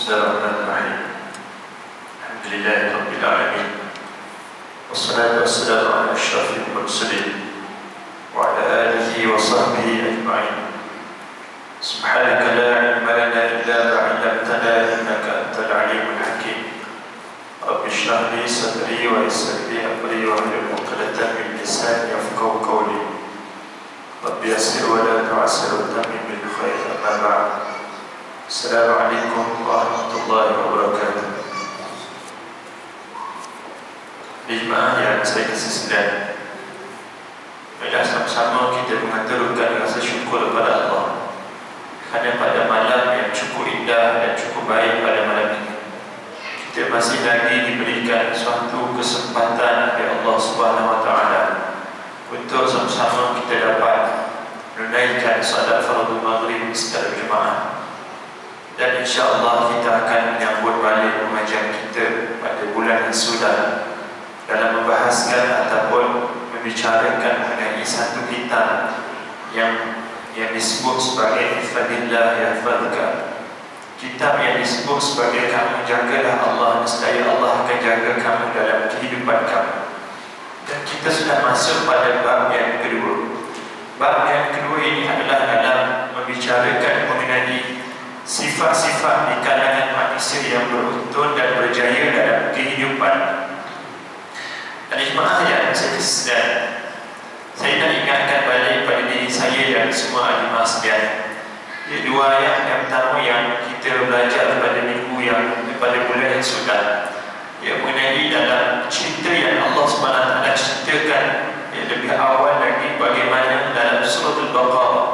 Bismillahirrahmanirrahim. Alhamdulillahirabbil alamin. Wassalatu wassalamu ala asyrafil mursalin wa ala alihi wa sahbihi ajma'in. Subhanaka la ilma lana illa ma 'allamtana innaka antal alimul hakim. Rabbi shrah li sadri wa yassir li amri wa hlul 'uqdatam min lisani yafqahu qawli. Rabbi yassir wa la tu'assir wa tammim bil khair. Amma ba'd. Assalamualaikum warahmatullahi wabarakatuh. Jemaah yang saya kasih sekalian, marilah sama-sama kita mengaturkan rasa syukur kepada Allah kerana pada malam yang cukup indah dan cukup baik pada malam ini, kita masih lagi diberikan suatu kesempatan oleh Allah Subhanahu Wa Taala untuk sama-sama kita dapat menunaikan salat fardu maghrib secara berjemaah. Dan insya-Allah kita akan menyambut balik pengajian kita pada bulan yang sudah dalam membahaskan ataupun membicarakan mengenai satu kitab yang disebut sebagai Ihfadillah Yahfadka. Kitab yang disebut sebagai kamu jagalah Allah, nescaya Allah akan jaga kamu dalam kehidupan kamu. Dan kita sudah masuk pada bab yang kedua. Bab yang kedua ini adalah dalam membicarakan mengenai sifat-sifat di kalangan manusia yang beruntun dan berjaya dalam kehidupan. Dan jemaah yang saya kesedar, saya nak ingatkan balik pada diri saya dan semua jemaah sekalian. Dua ayat yang pertama yang kita belajar pada minggu yang pada bulan yang sudah, yang mengenai dalam cerita yang Allah SWT ceritakan lebih awal lagi bagaimana dalam surah Al-Baqarah.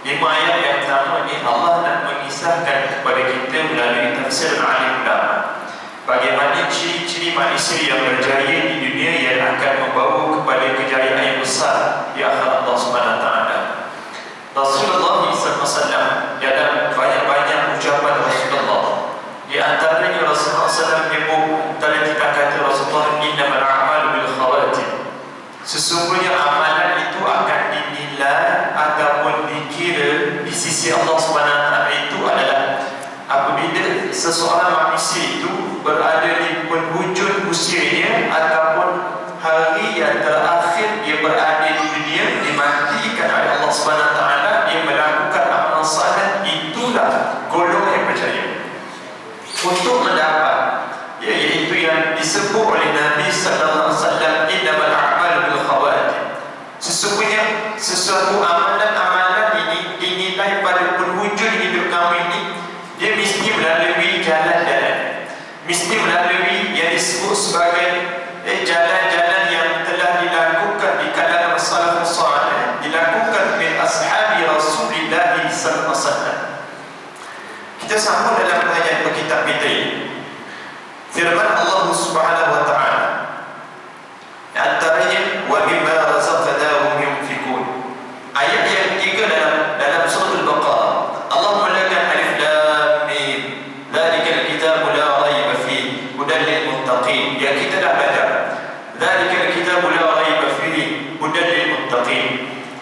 5 ayat yang pertama ni Allah nak mengisahkan kepada kita melalui tafsir alim ulama bagaimana ciri-ciri manusia yang berjaya di dunia yang akan membawa kepada kejayaan yang besar di akhirat Allah SWT. Rasulullah SAW dalam banyak-banyak ucapan Rasulullah, di antaranya Rasulullah SAW menyebut, antara kita kata Rasulullah, innamal a'malu bil khawatim, sesungguhnya amalan itu akan dinilai ataupun dikira di sisi Allah SWT itu adalah apabila seseorang manusia itu berada di penghujung usianya ataupun hari yang terakhir dia berada di dunia, dimatikan oleh Allah SWT, dia melakukan amal saleh, itulah golongan yang berjaya untuk mendapat iaitu yang disebut oleh Nabi sallallahu alaihi wasallam, innamal a'malu bil khawatim, sesungguhnya sesuatu amalan-amalan ini dinilai pada penghujung hidup kamu ini, dia mesti melalui jalan-jalan, mesti melalui yang disebut sebagai jalan-jalan yang telah dilakukan di kalangan salafus salih, dilakukan oleh ashabi Rasulullah sallallahu alaihi wasallam. Kita sambung dalam ayat kitab kita ini. Firman Allah Subhanahu wa taala, antaranya wa mimma razaqnahum yunfikun. Ayat yang ketiga dalam surah Al-Baqarah, Allah mulakan alif lam mim, dzalikal kitabu la raiba fihi hudan lil muttaqin. Yang kita dah belajar, dzalikal kitabu la raiba fihi hudan lil muttaqin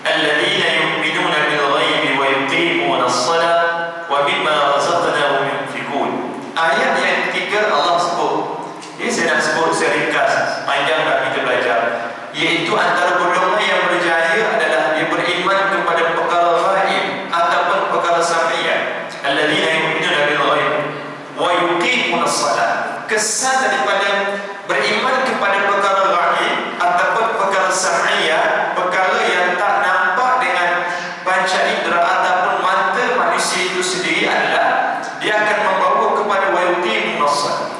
alladzina yu'minuna bil ghaibi wa yuqimuna as-shalah wa mimma razaqnahum yunfikun. Ayat yang ketiga Allah sebut, ini saya nak sebut seringkas, panjang tak kita belajar, iaitu antara golongan yang berjaya adalah dia beriman kepada perkara ghaib ataupun perkara sam'iyah, alladzina yu'minuna bil ghaib wa yuqimuna as-salat. Kesan daripada beriman kepada perkara ghaib ataupun perkara sam'iyah, perkara yang tak nampak dengan panca indera ataupun mata manusia itu sendiri, adalah dia akan membawa kepada wa yuqimuna as-salat.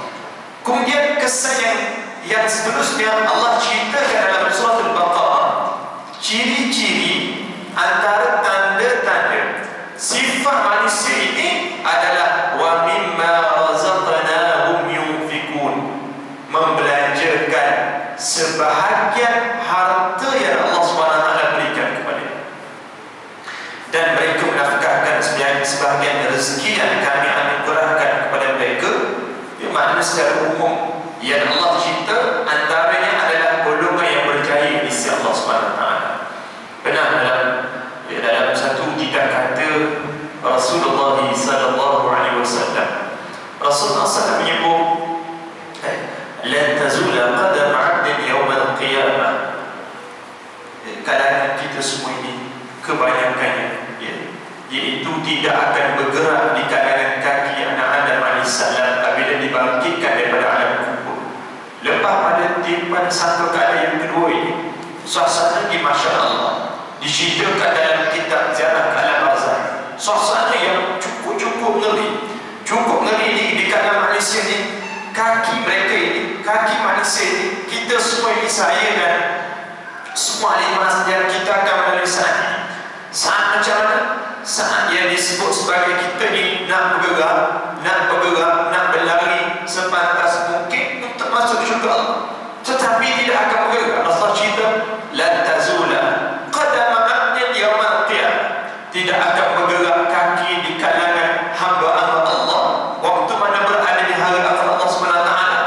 Kemudian kesan yang seterusnya Allah ceritakan dalam surah Al-Baqarah, ciri-ciri antara tanda-tanda sifat manusia ini adalah wa mimma razaqnahum yunfikun, membelanjakan sebahagian harta yang Allah SWT berikan kepada, dan mereka menafkahkan sebahagian rezeki yang kami anugerahkan kepada mereka. Makna secara umum yang Allah cinta antaranya adalah golongan yang berjaya di sisi Allah SWT. Benar dalam satu kita kata Rasulullah sallallahu alaihi wasallam, Lepas pada timpahan satu keadaan yang kedua ini, suasana di Masya Allah diceritakan dalam kitab Ziarah Alam Barzakh. Suasana yang cukup ngeri, cukup ngeri di kalangan manusia ni. Kaki mereka ini, kaki manusia ini, kita semua ini, saya dan semua lima sejarah kita akan melalui saat ini. Saat macam mana? Saat yang disebut sebagai kita ni nak bergerak, nak berlari sepantas mungkin untuk masuk syurga Allah, tetapi tidak akan bergerak. Allah cerita lan tazula qadama 'abdin yawmal qiyamah, tidak akan bergerak kaki di kalangan hamba-hamba Allah waktu mana berada di hari akhir Allah Subhanahu wa taala,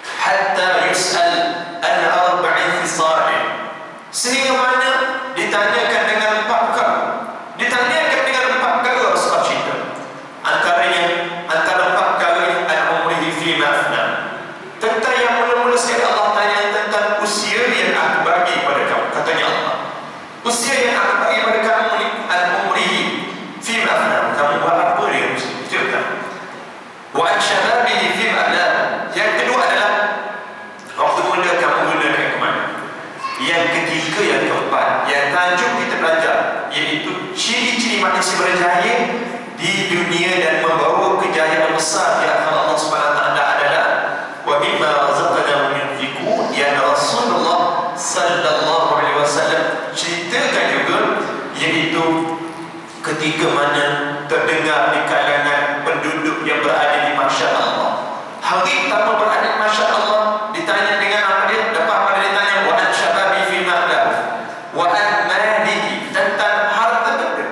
hatta yus'al an arba'in khisal, sehingga mana ditanyakan dengan 4 perkara. Ditanyakan dengan 4 perkara Rasulullah cerita. Antara 4 perkara yang al-umrihi fi ma'afna. Tentang yang mula-mula sekali Allah tanya tentang usia yang aku bagi pada kamu. Katanya Allah, usia yang aku bagi pada kamu ni al-umrihi fi ma'afna. Kamu buat apa dia usia? Itu kan. Wa al-shababihi fi ma'afna. Yang kedua adalah waktu muda kamu gunakan ke mana? Yang ketiga, yang keempat, yang tajuk kita belajar, iaitu ciri-ciri manusia berjaya di dunia dan membawa kejayaan besar di akhirat Allah Subhanahu wa taala adalah wa mimma razaqnahum yunfiqun. Yang Rasulullah sallallahu alaihi wasallam ceritakan juga, iaitu ketika mana terdengar di kalangan penduduk yang berada di Masya Allah. Hari pertama berada di Masya Allah ditanya dengan apa dia? Lepas pada ditanya wa an syababi fi ma'la wa an malihi, tentang harta benda.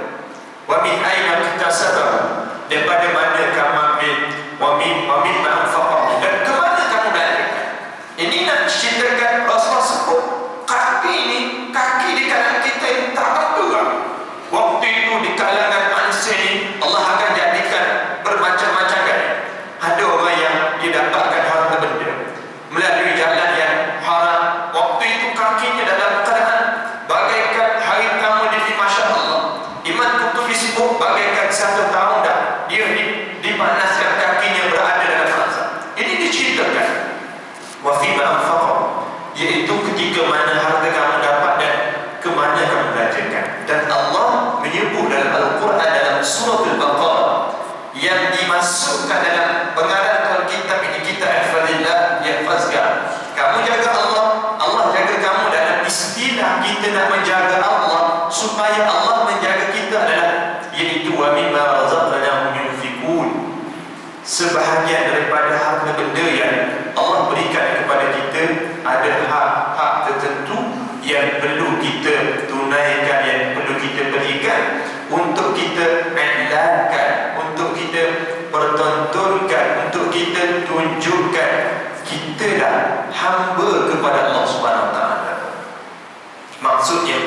Wa min aina iktasabahu, daripada mana kamu ambil. Wa min ma anfaqahu, dan ke mana kamu belanjakan. Ini nak ceritakan Rasulullah sebut kaki ini, kaki di kalangan kita yang tak bergerak. Waktu itu di kalangan manusia ini Allah akan jadikan bermacam-macam gaya. Ada orang yang dia dapatkan harta benda melalui jalan yang haram. Waktu itu kakinya dalam keadaan bagaikan hari pertama dia di Masya Allah. Imam Qurtubi sebut bagaikan 1 tahun dah dia dipanaskan kakinya berada dalam azab. Ini diceritakan wa fi ma anfaqahu, iaitu ketika mana harta kamu dapat dan ke mana kamu belanjakan. Dan Allah menyebut dalam Al-Quran dalam surah Al-Baqarah yang dimasukkan dalam pengarang Alkitab ini, kita ihfazillah yahfazka. Kamu jaga Allah, Allah jaga kamu. Dalam istilah kita nak menjaga Allah supaya Allah menjaga kita adalah iaitu wa mimma razaqnahum yunfiqun. Sebahagian daripada harta benda yang Allah berikan kepada kita ada hak-hak tertentu yang perlu kita tunaikan, yang perlu kita berikan, untuk kita iklankan, untuk kita pertontonkan, untuk kita tunjukkan kita dah hamba kepada Allah Subhanahu wa taala. Maksudnya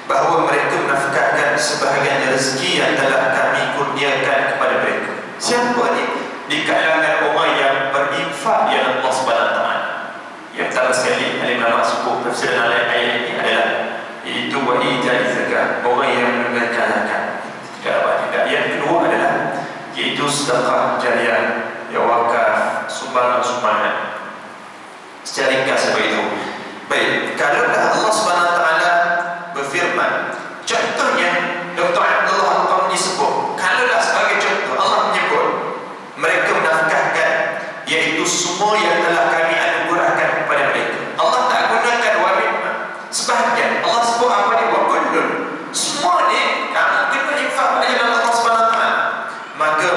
bahawa mereka menafkahkan sebahagian rezeki yang telah kami kurniakan kepada mereka. Siapa ni? Di kalangan orang yang berinfak di Allah Subhanahu wa taala. Yang pertama sekali Al-Imam sebut tafsiran ayat ini adalah iaitu wa ita'i zakat, orang yang menunaikan zakat. Tidak. Yang kedua adalah iaitu sedekah jariah, ya wakaf, sumbangan. Secara ringkas seperti itu. Baik, kalau Allah Subhanahu wa taala berfirman, contohnya Dr. Abdullah Al-Qarni sebut, kalau sebagai contoh Allah menyebut mereka menafkahkan iaitu semua yang telah kami anugerahkan kepada mereka. Allah tak gunakan wabib sebahagian. Allah sebut apa dia? Wa kullun. Semua ni kamu kena infak pada jalan Allah Subhanahu wa taala. Maka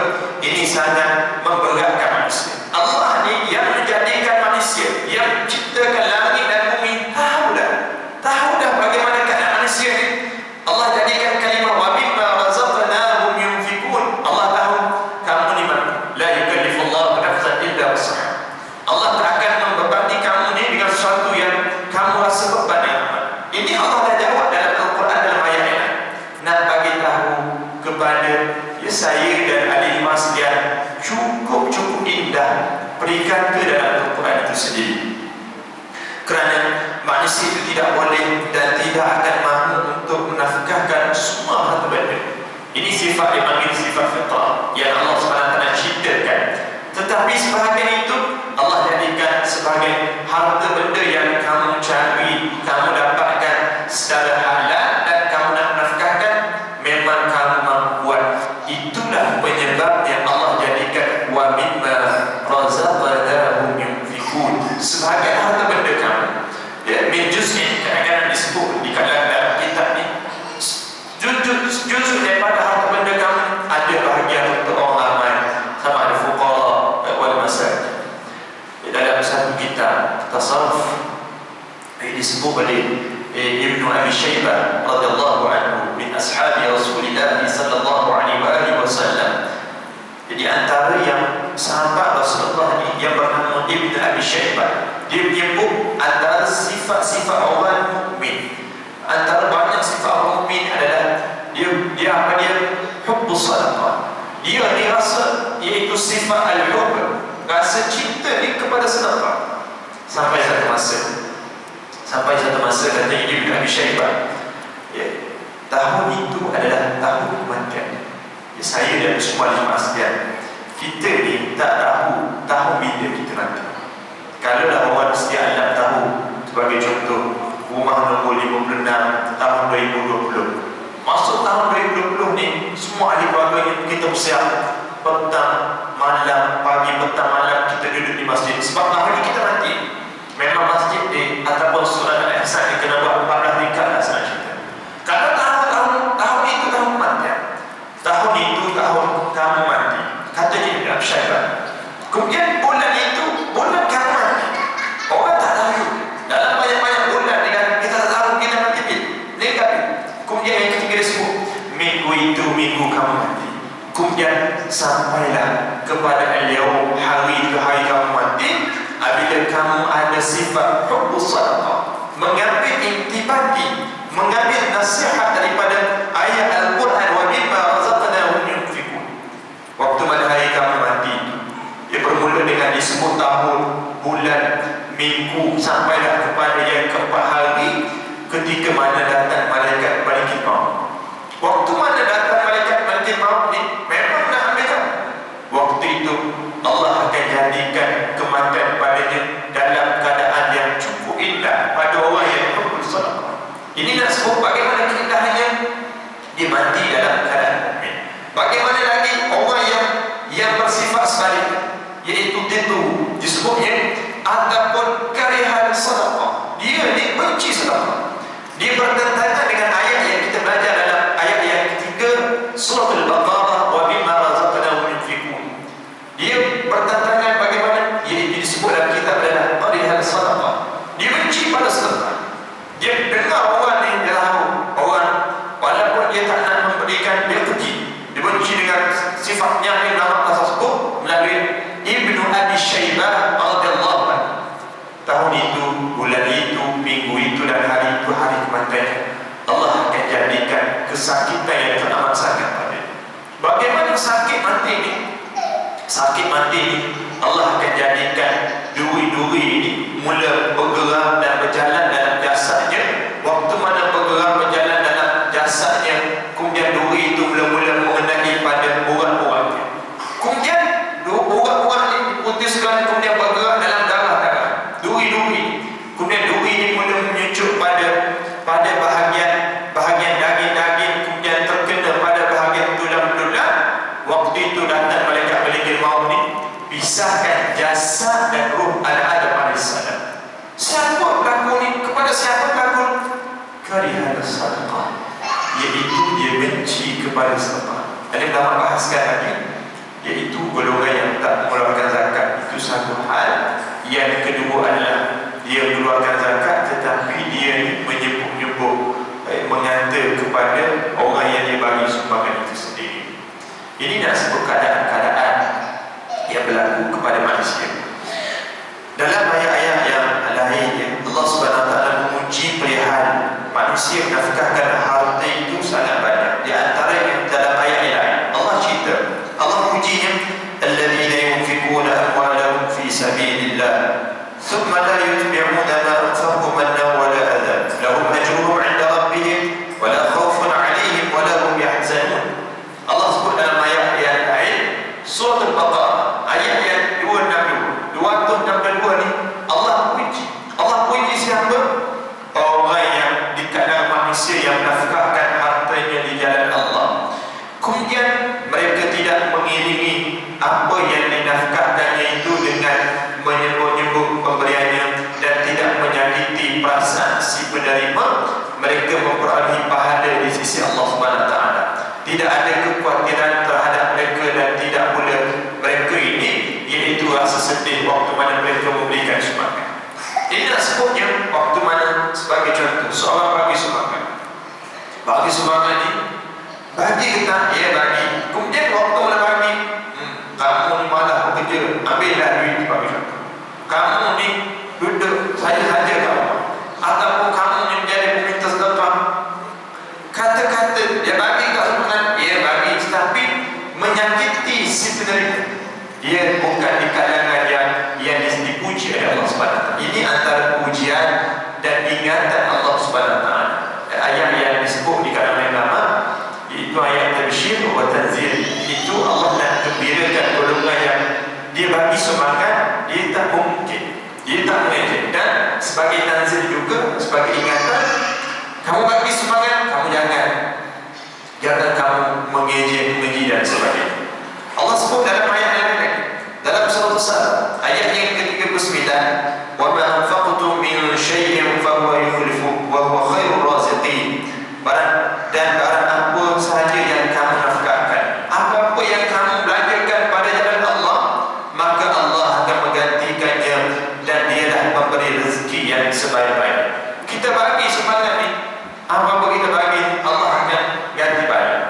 ini sangat memberatkan manusia. Allah ni yang menjadikan manusia, yang menciptakan langit dan bumi, tahu dah bagaimana keadaan manusia ni. Allah jadikan kalimah wa mimma razaqnahum yunfiqun. Allah tahu kamu ni mana. La yukallifullahu nafsan illa wus'aha. Allah tak akan membebani kamu ni dengan sesuatu yang kamu rasa beban yang amat. Ini Allah dah jawab dalam Al-Quran dalam ayat ini. Nak bagi tahu kepada saya dan adik iman sekalian, cukup indah perikata dalam Al-Quran itu sendiri. Kerana manusia itu tidak boleh dan tidak akan mahu untuk menafkahkan semua harta benda. Ini sifat dipanggil sifat fitrah yang Allah SWT ceritakan. Tetapi sebahagian itu Allah jadikan sebagai harta benda yang kamu cari, kamu dapatkan secara halal dan kamu nak nafkahkan, memang kamu mampu buat. Itulah penyebabnya Allah jadikan wa mimma razaqnahum yunfikun sebagai harta benda kamu. Ya, min juz'in kadang-kadang disebut di dalam kitab ni, juz daripada harta benda kamu ada bahagian untuk orang ramai, sama ada fuqara wal masakin. Dalam satu kitab tasawuf disebut oleh Ibnu Abi Syaibah radhiyallahu anhu min ashabi Rasulillah sallallahu alaihi wasallam. Jadi antara yang sahabat Rasulullah ni yang bernama Ibnu Abi Syaibah, dia menyebut antara sifat-sifat orang mukmin. Antara banyak sifat orang mukmin adalah dia hubbus sadaqah. Dia rasa iaitu sifat al-hubb, rasa cinta dia kepada sedekah. Sampai satu masa kata Ibnu Abi Syaibah, ya, tahun itu adalah tahun kematian. Ya, saya dan semua jemaah sekalian, kita ni tak tahu tahun bila kita mati. Kalau dah orang sedia alam tahu, sebagai contoh rumah nombor 56 tahun 2020, masuk tahun 2020 ni semua ahli keluarga kita bersiap petang malam, pagi petang malam kita duduk di masjid. Sebab hari kita mati, memang masjid di ataupun surah Al-Ihsan dia kena buat 14 tingkat lah sana cerita. Kalau tahun itu tahun kematian, tahun itu tahun kamu mati, kata Ibnu Abi Syaibah. Kemudian bulan itu bulan kamu mati, orang tak tahu. Dalam banyak-banyak bulan dengan kita tak tahu kita mati bila. Kemudian yang ketiga disebut minggu itu minggu kamu mati. Kemudian sampailah kepada al-yaum, hari itu hari kamu mati, apabila kamu ada sifat hubbus sadaqah, mengambil intibati, mengambil nasihat daripada ayat Al-Quran wa mimma razaqnahum yunfikun. Waktu mana hari kamu mati itu, ia bermula dengan disebut tahun, bulan, minggu, sampailah kepada yang keempat hari, ketika mana datang malaikat balik maut. Waktu mana datang malaikat balik maut ni memang nak ambil kamu. Waktu itu Allah akan jadikan kematian padanya dalam keadaan yang cukup indah pada orang yang hubbus sadaqah. Ini nak sebut bagaimana keindahannya dia mati dalam keadaan mukmin. Bagaimana lagi orang yang bersifat sebaliknya, iaitu itu disebutnya ataupun karihal sadaqah, dia ni benci sedekah. Dia bertentangan dengan ayat yang kita belajar dalam ayat yang ketiga surah Al-Baqarah wa mimma razaqnahum yunfikun. Dia bertentangan bagaimana, iaitu disebut dalam kitab adalah karihal sadaqah. Dia benci pada sedekah. Dia dengar orang ni, dia tahu orang walaupun dia tak nak memberikan, dia pergi. Dia benci dengan sifatnya yang nama tersebut melalui Ibnu Abi Syaibah radhiyallahu anhu. Tahun itu, bulan itu, minggu itu dan hari itu hari kematian. Allah akan jadikan kesakitan yang teramat sangat pada. Bagaimana sakit mati ini? Sakit mati ini Allah akan jadikan duri-duri ini mula bergerak dan berjalan dalam jasadnya. Waktu mana bergerak berjalan dalam jasadnya, kemudian duri itu mula-mula mengenai pada urat-uratnya. Kemudian urat-urat ini diputuskan, kemudian bergerak dalam darah-darah. Duri-duri, kemudian duri ini mula menyucuk pada bahagian daging-daging, kemudian terkena pada bahagian tulang-tulang. Waktu itu datang malaikat malaikat maut ni, pisahkan jasad dan ruh Adam alaihissalam. Siapa berlaku ni? Kepada siapa berlaku? Karihal sadaqah, iaitu dia benci kepada sedekah. Ada ulama bahaskan lagi, iaitu golongan yang tak mengeluarkan zakat. Itu satu hal. Yang kedua adalah dia mengeluarkan zakat tetapi dia menyebut-nyebut, mengata kepada orang yang dia bagi sumbangan itu sendiri. Ini nak sebut keadaan-keadaan yang berlaku kepada manusia. Dalam ayat-ayat yang lainnya, Allah Subhanahu Wa Taala memuji perihal manusia menafkahkan harta itu sangat banyak. Di antaranya dalam ayat yang lain, Allah cerita, Allah pujinya, alladzina yunfikuna amwalahum fi sabilillah thumma la yutbi'una ma anfaqu mannan wa la adha lahum ajruhum 'inda rabbihim wa la khawfun 'alaihim wa la hum yahzanun. Allah sebut dalam ayat yang lain surah Al-Baqarah ayat yang 262 ni, Allah apa yang dinafkahkannya itu dengan menyebut-nyebut pemberiannya dan tidak menyakiti perasaan si penerima, mereka memperolehi pahala di sisi Allah Subhanahu Wa Taala. Tidak ada kekhawatiran terhadap mereka dan tidak pula mereka ini iaitu rasa sedih waktu mana mereka memberikan sumbangan. Ini nak sebutnya waktu mana sebagai contoh seorang bagi sumbangan. Bagi sumbangan ni bagi kita, ya bagi. Kemudian waktu mana bagi, kamu ni malah bekerja, ambillah duit bagi contoh. Kamu ni duduk saja kamu, ataupun kamu ni menjadi peminta sedekah. Kata-kata dia bagi kat sumbangan, dia bagi, tetapi menyakiti si penerima. Dia bukan di kalangan yang dipuji oleh Allah Subhanahu Wa Taala. Ini antara pujian dan ingatan Allah Subhanahu Wa Taala. Ayat yang disebut di kalangan ulama itu ayat tabsyir wa tanzil. Itu Allah nak gembirakan golongan yang dia bagi sumbangan, dia tak mungkin, dia tak mengejek. Dan sebagai tanzil juga, sebagai ingatan, kamu bagi sumbangan, kamu jangan kamu mengejek, mengeji dan sebagainya. Allah sebut dalam ayat yang lain, dalam surah As-Salam ayat yang ke-39, wa ma anfaqtum min syai'in fa huwa yukhlifu wa huwa khairur raziqin. Dan barang apa sahaja yang kamu nafkahkan, apa-apa yang kamu belanjakan pada jalan Allah, maka Allah akan menggantikannya dan dialah memberi rezeki yang sebaik-baik. Kita bagi sumbangan ni, apa-apa kita bagi, Allah akan ganti balik.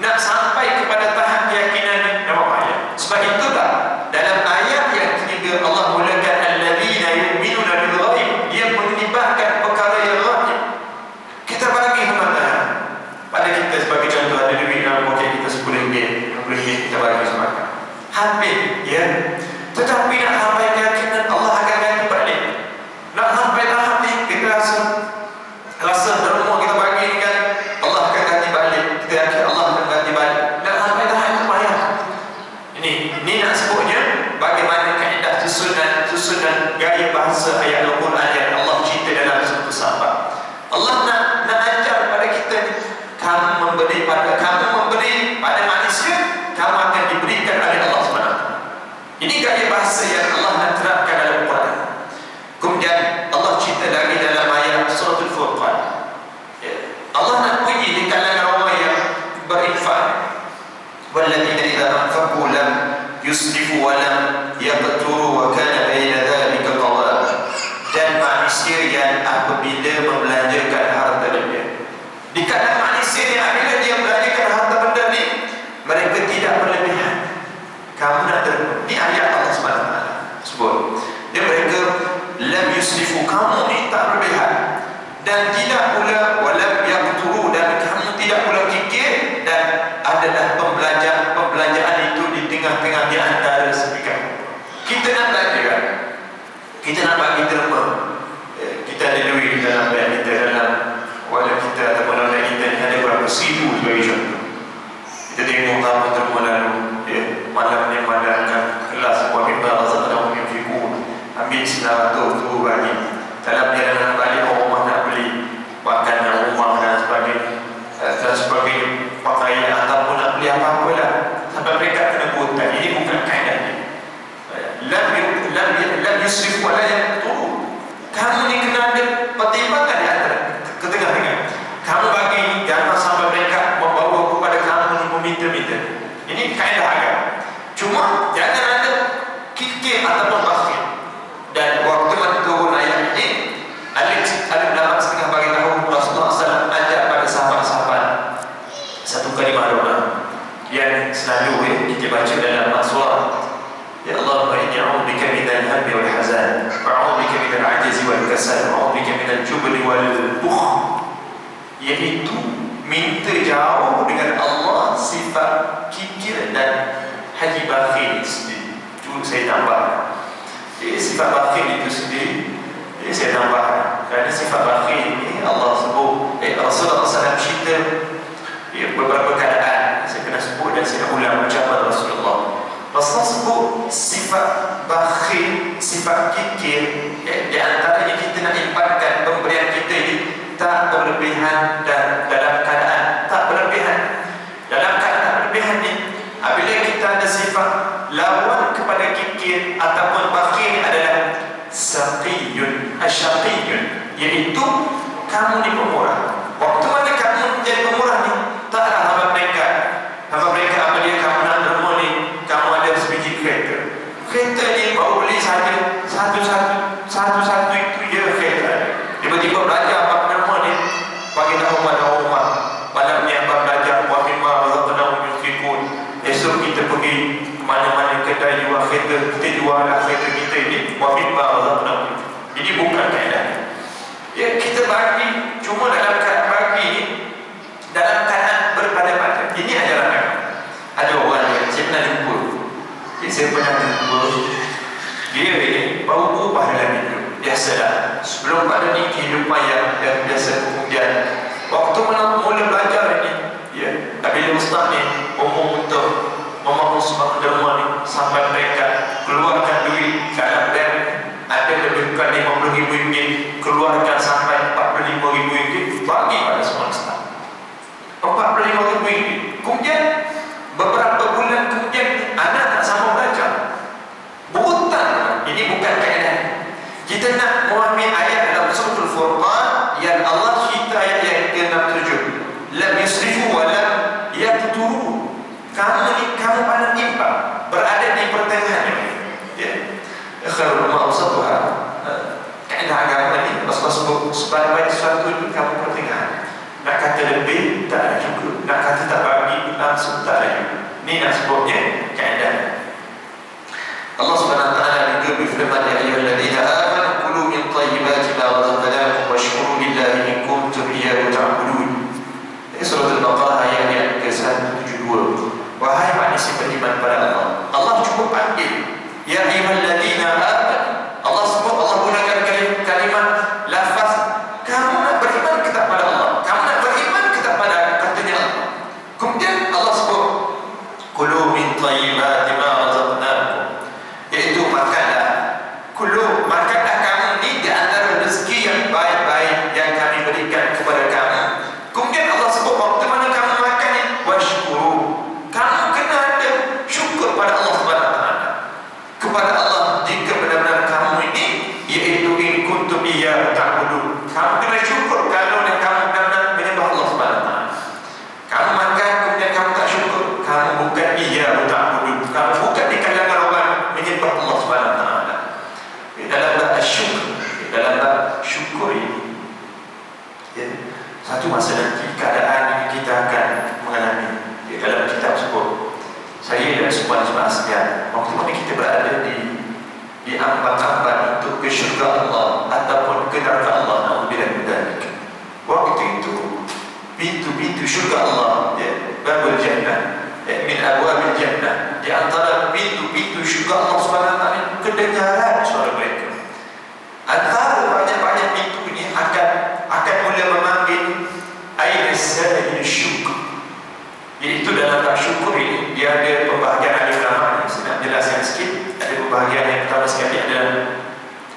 Nak sampai kepada tahap keyakinan ni, nampak ayat. Sebab itulah dalam ayat yang ketiga Allah mulakan alladzina yu'minuna bil ghaib, dia menibahkan perkara yang ghaib. Kita bagi kemana? Pada kita sebagai contoh ada duit dalam poket kita RM10, RM20 kita bagi sumbangan. Hampir, ya. Tetapi nak sampai keyakinan Allah akan ganti balik. Nak sampai tahap ni kita rasa derma kita bagi ni kan Allah akan ganti balik. Kita yakin Allah akan ganti balik. Nak sampai tahap itu payah. Ini nak sebutnya bagaimana kaedah susunan gaya bahasa ayat Al-Quran yang Allah cerita dalam surah As-Salam. Allah nak ajar pada kita ni, kamu memberi pada manusia, kamu akan diberikan oleh Allah SWT. Ini gaya bahasa yang Allah nak terapkan dalam Al-Quran. Kemudian Allah cerita lagi dalam ayat surah Al-Furqan, Allah nak puji di kalangan orang yang berinfak. Walladzina idza anfaqu lam yusrifu wa lam yaqturu wa kana baina dhalika qawama. Dan manusia yang apabila membelanjakan harta benda, di kalangan manusia ni apabila dia membelanjakan harta benda ni, mereka tidak berlebihan. Kamu nak terima, ni ayat Allah SWT sebut, dia mereka lam yusrifu, kamu ni tak berlebihan, dan tidak pula walam yaqturu, dan kamu tidak pula kikir, dan adalah pembelanjaan itu di tengah-tengah di antara sepikir. Kita nak belanja kan, kita nak bagi terima, kita ada duit dalam bank kita, dalam wallet kita ataupun dalam kita ni ada berapa seribu sebagai contoh. Kita tengok tamu terima lalu, malam ni mandangkan kelas buat mimbar razaqnahum yunfiqun, ambil 900 tu bagi. Dalam perjalanan balik rumah nak beli makanan rumah dan sebagainya, pakaian ataupun nak beli apa-apa lah, sampai mereka kena buat. Ini bukan kaedah ni. Lam yusrif wa la yaqtur. Kamu ni kena ada pertimbangan di antara ketengah-tengah. Kamu bagi, jangan sampai mereka membawa kepada kamu meminta-minta. Ini kaedah agama. Cuma jangan ada kikir ataupun bakhil. Dan waktu turun ayat ini, Alif dalam setengah bagi tahu Rasulullah SAW ajak pada sahabat-sahabat satu kalimah doa yang selalu kita baca dalam surah. Ya Allah, inni a'udzubika minal hammi wal hazan, wa a'udzubika minal ajzi wal kasal, wa a'udzubika minal jubni wal bukhl. Iaitu minta jauh dengan Allah sifat kikir dan haji bakhil sendiri. Itu saya tambah. Sifat bakhil itu sendiri saya tambah. Kerana sifat bakhil ini Allah sebut, Rasulullah SAW cerita beberapa keadaan. Saya kena sebut dan saya ulang ucapan Rasulullah. Rasulullah sebut sifat bakhil, sifat kikir, di antaranya kita nak impatkan pemberian kita ini tak berlebihan, dan dalam keadaan tak berlebihan. Dalam keadaan tak berlebihan ni, apabila kita ada sifat lawan kepada kikir ataupun bakhil adalah saqiyun, asyaqiyun, iaitu kamu ni pemurah. Waktu mana kamu menjadi pemurah ni, taklah hamba mereka apa dia, kamu nak derma ni, kamu ada sebiji kereta ni baru beli saja satu itu je kereta. Tiba-tiba belajar apa derma ni, bagi tahu pada rumah malamnya apa belajar wa mimma razaqnahum yunfiqun. Esok kita pergi mana-mana kedai jual kereta, kita jual kereta kita ini wa mimma razaqnahum. Jadi bukan kaedah ya, kita bagi cuma dalam keadaan bagi ni dalam keadaan berpada-pada. Ini ajaran agama. Ada orang yang saya pernah jumpa, dia ini baru berubah dalam hidup. Biasalah, sebelum pada ni kehidupan yang biasa, kemudian waktu mula belajar ini, ya, bila ustaz ni umum untuk memahami sebab derma ni, sampai mereka keluarkan duit dalam bank, ada lebih kurang RM50,000, keluarkan sampai RM45,000 bagi pada semua ustaz. RM45,000. Kemudian beberapa bulan kemudian anak tak sama belajar, berhutang. Ini bukan kaedah. Kita nak memahami ayat dalam surah Al-Furqan yang Allah cerita ayat yang ke-67, lam yusrifu wa lam yaqturu. Kamu pandang timpang, berada di pertengahan. Ya, khairul ma'usatuha. Kaedah agama ni Rasulullah sebut sebaik-baik sesuatu ni kamu pertengahan. Nak kata lebih tak ada juga, nak kata tak bagi langsung tak ada juga. Ni nak sebutnya kaedah. Allah Subhanahu wa taala juga berfirman, ya ayyuhalladzina amanu kulu min thayyibati ma razaqnakum washkuru lillahi in kuntum iyyahu ta'budun. Surah Al-Baqarah ayat yang ke-172. Wahai manusia beriman pada Allah, Allah cukup panggil ya ayyuhalladzina amanu. Allah sebut, Allah gunakan kalimat lafaz, kamu nak beriman ke tak pada Allah, kamu nak beriman ke tak pada katanya Allah. Kemudian Allah sebut kulu min thayyibati ma razaqnakum, iaitu makanlah, kulu, makanlah kamu ni di antara rezeki yang baik-baik yang kami berikan kepada kamu. Kemudian Allah sebut waktu mana kamu makan ni, washkuru, kamu kena ada syukur pada Allah Subhanahu wa taala, kepada Allah jika benar-benar kamu ini, iaitu in kuntum iyyahu ta'budun. Kamu kena syukur kalau kamu benar-benar menyembah Allah Subhanahu wa taala. Kamu makan kemudian kamu tak syukur, kamu bukan iyyahu ta'budun, kamu bukan di kalangan orang menyembah Allah Subhanahu wa taala. Dalam bab syukur, dalam bab syukur ini, ya, satu masa nanti keadaan ini kita akan mengalami, ya, dalam kitab sebut, saya dan semua jemaah sekalian, waktu mana kita berada di ambang-ambang untuk ke syurga Allah ataupun ke neraka Allah, na'udzubillah min dzalik. Waktu itu pintu-pintu syurga Allah, ya, babul jannah, ya, min abwabil jannah, di antara pintu-pintu syurga Allah Subhanahu wa taala, kedengaran suara mereka. Antara banyak-banyak pintu ini akan mula memanggil aina sa'il syukur, iaitu dalam bab syukur ini dia ada pembahagian ahli ulama. Saya nak jelaskan sikit. Ada pembahagian yang pertama sekali adalah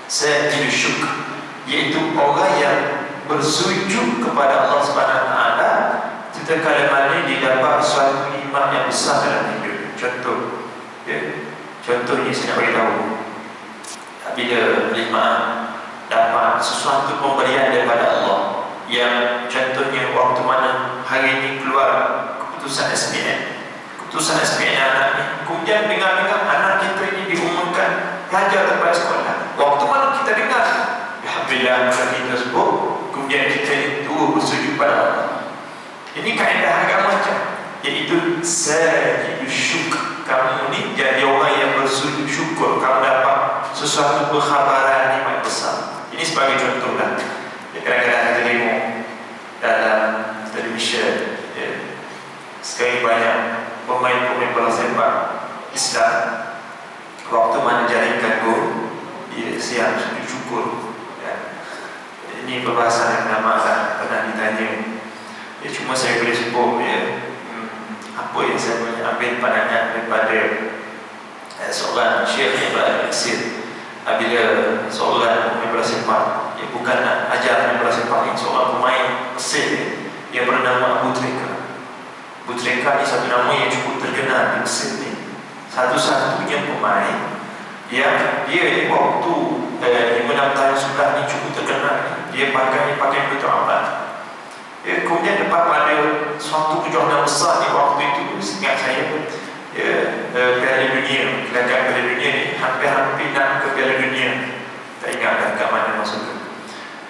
sa'il syukur, iaitu orang yang bersujud kepada Allah Subhanahu wa taala setekala mana dia dapat suatu nikmat yang besar dalam hidup. Contoh, ya, contohnya saya nak beritahu, bila beriman dapat sesuatu pemberian daripada Allah, yang contohnya waktu mana hari ini keluar keputusan SPN anak ni, kemudian dengar anak kita ini diumumkan pelajar terbaik sekolah. Waktu mana kita dengar, alhamdulillah, kita sebut, kemudian kita itu bersujud pada Allah. Ini kaedah agama macam, iaitu sajidus syukur. Kamu ni jadi orang yang bersujud syukur, kamu dapat sesuatu perkhabaran nikmat besar. Ini sebagai contoh lah. Ya, kadang-kadang kita tengok dalam televisyen, ya, sekarang banyak pemain-pemain bola sepak Islam, waktu mana jaringkan gol, dia siap sujud syukur. Ya. Ini perbahasan yang lama lah, pernah ditanya. Ya, cuma saya boleh sebut, ya, apa yang saya boleh ambil pandangan daripada seorang Syekh Ibrahim Al-Qasir. Bila seorang pemain bola sepak, dia bukan nak ajar pemain bola sepak ni, seorang pemain Mesir yang bernama Abu Trika. Abu Trika ni satu nama yang cukup terkenal di Mesir ni. satu-satunya pemain yang dia ni waktu 5-6 tahun sudah ni cukup terkenal. Dia pakai betul amat. Kemudian dapat pada suatu kejohanan besar di waktu itu, seingat saya, Piala Dunia, gelaran Piala Dunia ni hampir-hampir nak ke Piala Dunia. Tak ingat dah kat mana masa tu.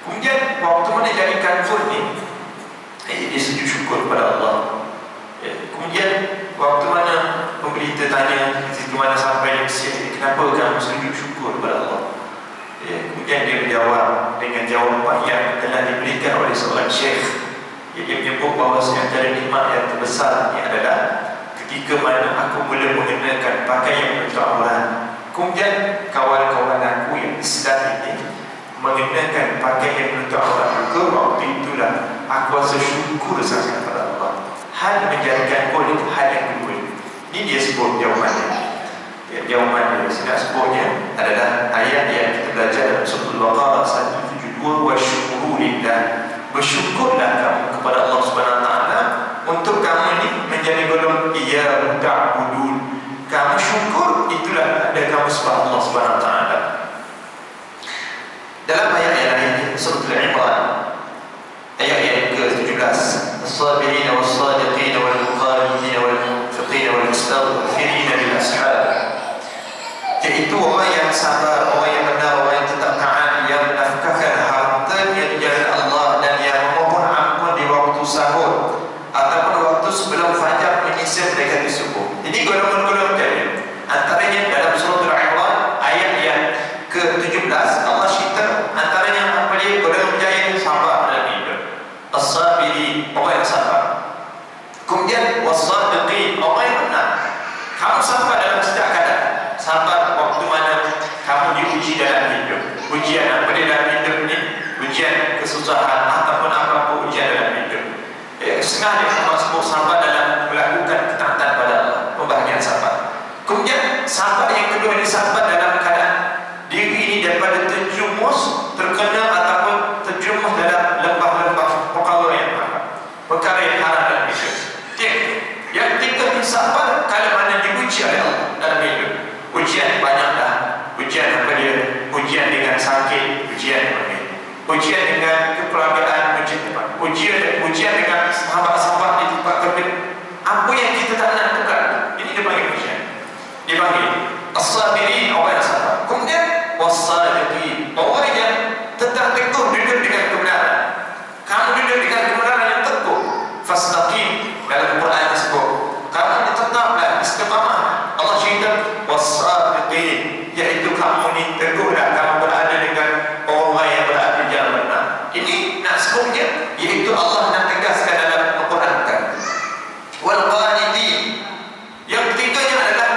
Kemudian waktu mana jadikan gol ni, dia sujud syukur kepada Allah. Kemudian waktu mana pemberita tanya di mana sampai di Mesir, kenapa kamu sujud syukur kepada Allah? Kemudian dia menjawab dengan jawapan yang telah diberikan oleh seorang syekh. Dia menyebut bahawa antara nikmat yang terbesar ini adalah ketika mana aku mula mengenakan pakaian untuk aurat. Kemudian kawan-kawan aku yang Islam ini mengenakan pakaian untuk aurat, maka waktu itulah aku rasa syukur sangat kepada Allah. Hal menjadikan gol itu hal yang kedua. Ini dia sebut jawapannya. Jawapan dia saya nak sebutnya adalah ayat yang kita belajar dalam surah Al-Baqarah 172, wa syukuru lillah. Bersyukurlah kamu kepada Allah Subhanahu Wa Taala untuk kamu ni menjadi golongan iyyahu ta'budun. Kamu syukur, itulah ada kamu sebab Allah Subhanahu Wa Taala. Dalam ayat yang lain surah Al-Imran ayat yang ke-17, as-sabirin was-sadiqin wal-muqanitin wal-munfiqin wal-mustaghfirin bil-ashar, iaitu orang yang sabar, orang yang benar, orang yang tetap taat, yang menafkahkan hartanya di jalan Allah dan yang memohon ampun di waktu sahur ataupun waktu sebelum fajar menyisir mereka di subuh. Jadi golongan-golongan tadi antaranya dalam surah Al-Imran ayat yang ke-17 Allah cerita antaranya apa dia, golongan berjaya yang sabar dalam hidup. As-sabirin, orang yang sabar. Kemudian was-sadiqin, orang yang benar. Kamu sabar dalam setiap keadaan. Sabar waktu mana kamu diuji dalam hidup. Ujian apa dia dalam hidup ni? Ujian kesusahan ataupun apa-apa ujian dalam hidup. Sengaja kamu sebut sabar dalam melakukan ketaatan pada Allah, pembahagian sabar. Kemudian sabar yang kedua ini sabar dalam keadaan diri ini daripada terjumus, terkena ataupun terjumus dalam lembah-lembah perkara yang haram, perkara yang haram dalam hidup. Yang ketiga ini sabar kalau mana diuji oleh Allah dalam hidup. Ujian banyaklah. Ujian apa dia? Ujian dengan sakit, ujian apa? Ujian dengan kekeluargaan, ujian dengan sahabat-sahabat di tempat kerja. Apa yang kita tak nak tukar, ini dipanggil ujian. Dipanggil as-sabirin, orang yang sabar. Kemudian was-sadiqin, orang yang tetap teguh duduk dengan kebenaran. Kamu duduk dengan kebenaran yang teguh. Fastaqim, dalam Quran disebut kamu tetaplah istiqamah. Allah cerita was-sadiqin, iaitu kamu ni teguhlah, kamu berada dengan orang yang berada di jalan benar. Ini nak sebutnya, iaitu Allah nak tegaskan dalam Al-Quran kan. Wal-qanitin, yang ketiganya adalah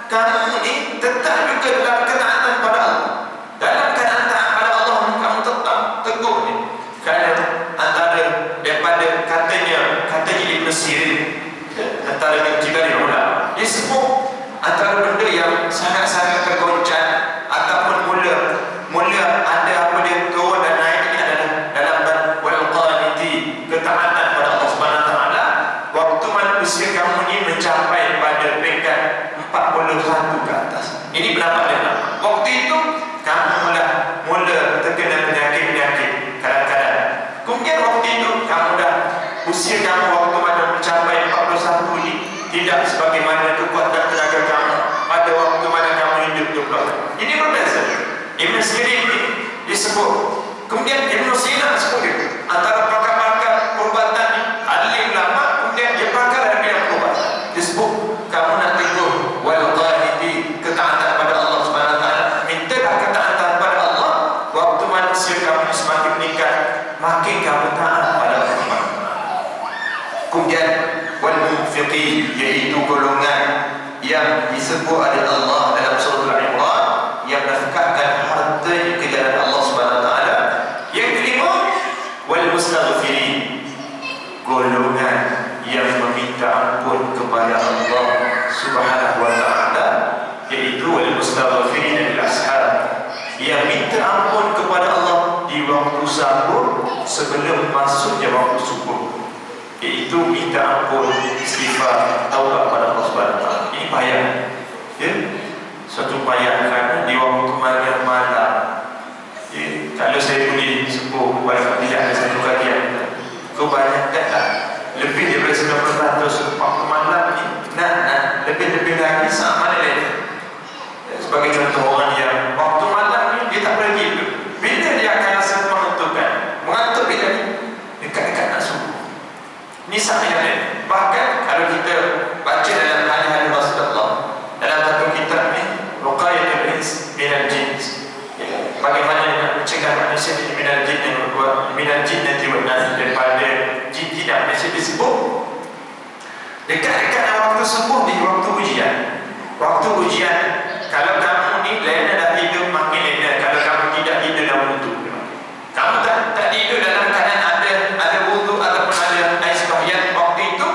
kamu ni tetap juga dalam ketaatan pada Allah. Dalam keadaan taat pada Allah kamu tetap teguh ni. Kerana antara daripada kata Ibn Sirin, antara yang ulama, dia sebut antara benda yang sangat-sangat tergoncang ataupun mula ada apa dia turun dan naik ini adalah dalam wal-qaniti, ketaatan pada Allah Subhanahu Wa Taala. Waktu mana usia kamu ni mencapai pada peringkat 41 ke atas. Ini pendapat dia. Waktu itu kamu mula terkena penyakit-penyakit kadang-kadang. Kemudian waktu itu kamu dah usia kamu waktu mana mencapai 41 ini tidak sebagaimana kekuatan tenaga kamu pada waktu mana kamu hidup 20. Ini berbeza. Ibn Sirin ini disebut. Kemudian Ibn Sina disebut dia. Antara pakar-pakar perubatan ni, alim lama, kemudian dia pakar dalam bidang perubatan. Disebut kamu nak teguh wal-qaniti, ketaatan pada Allah Subhanahu Wa Taala. Mintalah ketaatan pada Allah. Waktu manusia kamu semakin meningkat, makin kamu taat pada Allah Subhanahu Wa Taala. Kemudian wal-munfiqin, iaitu golongan yang disebut oleh Allah dalam surah Al-Imran yang menafkahkan harta ke jalan Allah Subhanahu Wa Taala. Yang kelima, wal-mustaghfirin, golongan yang meminta ampun kepada Allah Subhanahu Wa Taala, iaitu wal-mustaghfirin bil-ashar, yang minta ampun kepada Allah di waktu sahur sebelum masuknya waktu subuh, iaitu minta ampun, istighfar, taubat pada Allah Subhanahu Wa Taala. Ini bahaya. Ya, suatu bayang kerana di waktu malam, ya, kalau saya boleh sebut walaupun tidak ada satu kajian, kebanyakan lebih daripada 90% waktu malam ni nak lebih lagi sama lain. Sebagai contoh, orang yang waktu malam ni dia tak boleh tidur. Bila dia akan rasa menentukan mengantuk bila ni? Dekat-dekat nak subuh. Ni sama yang lain. Bahkan kalau kita baca dalam hadis Rasulullah dalam satu kitab ni, Ruqayatul Ins minal Jinn, bagaimana nak mencegah manusia minal jinnati wan nas, daripada jin-jin dan manusia disebut dekat-dekat waktu subuh ni, waktu ujian. Waktu ujian, kalau kamu ni lena dah tidur makin lena, kalau kamu tidak tidur dalam wudu, kamu tak tidur dalam keadaan ada wudu ataupun ada air sembahyang, waktu itu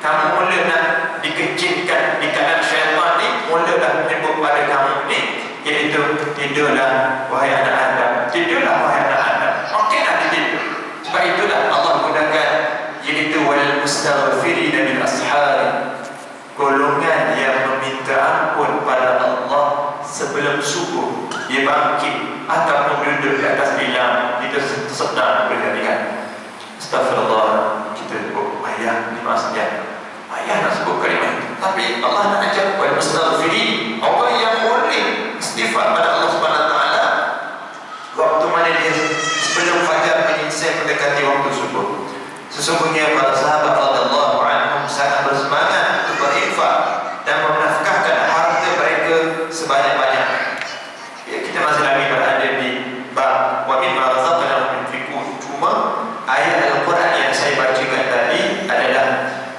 kamu mula nak dikejutkan di kanan syaitan ni, mula dah menyebut pada kamu ni, iaitu tidurlah wahai anak Adam, tidurlah wahai anak Adam, makin dah tidur. Sebab itulah Allah gunakan iaitu wal mustaghfirina bil ashar, golongan yang meminta ampun pada Allah sebelum subuh, dia bangkit ataupun duduk di atas tilam, kita sedang berharian. Astagfirullah, kita sebut ayah ni maksudnya ayah nak sebut kalimah itu, tapi Allah nak ajar wal mustaghfirin, orang yang boleh istighfar pada Allah Subhanahu Wa Taala waktu mana dia sebelum fajar menyingsing mendekati waktu subuh. Sesungguhnya para sahabat radhiyallahu anhum sangat bersemangat untuk berinfak dan menafkahkan harta mereka sebanyak-banyak. Ya, kita masih lagi berada di bab wa mimma razaqnahum yunfiqun. Cuma ayat Al-Quran yang saya bacakan tadi adalah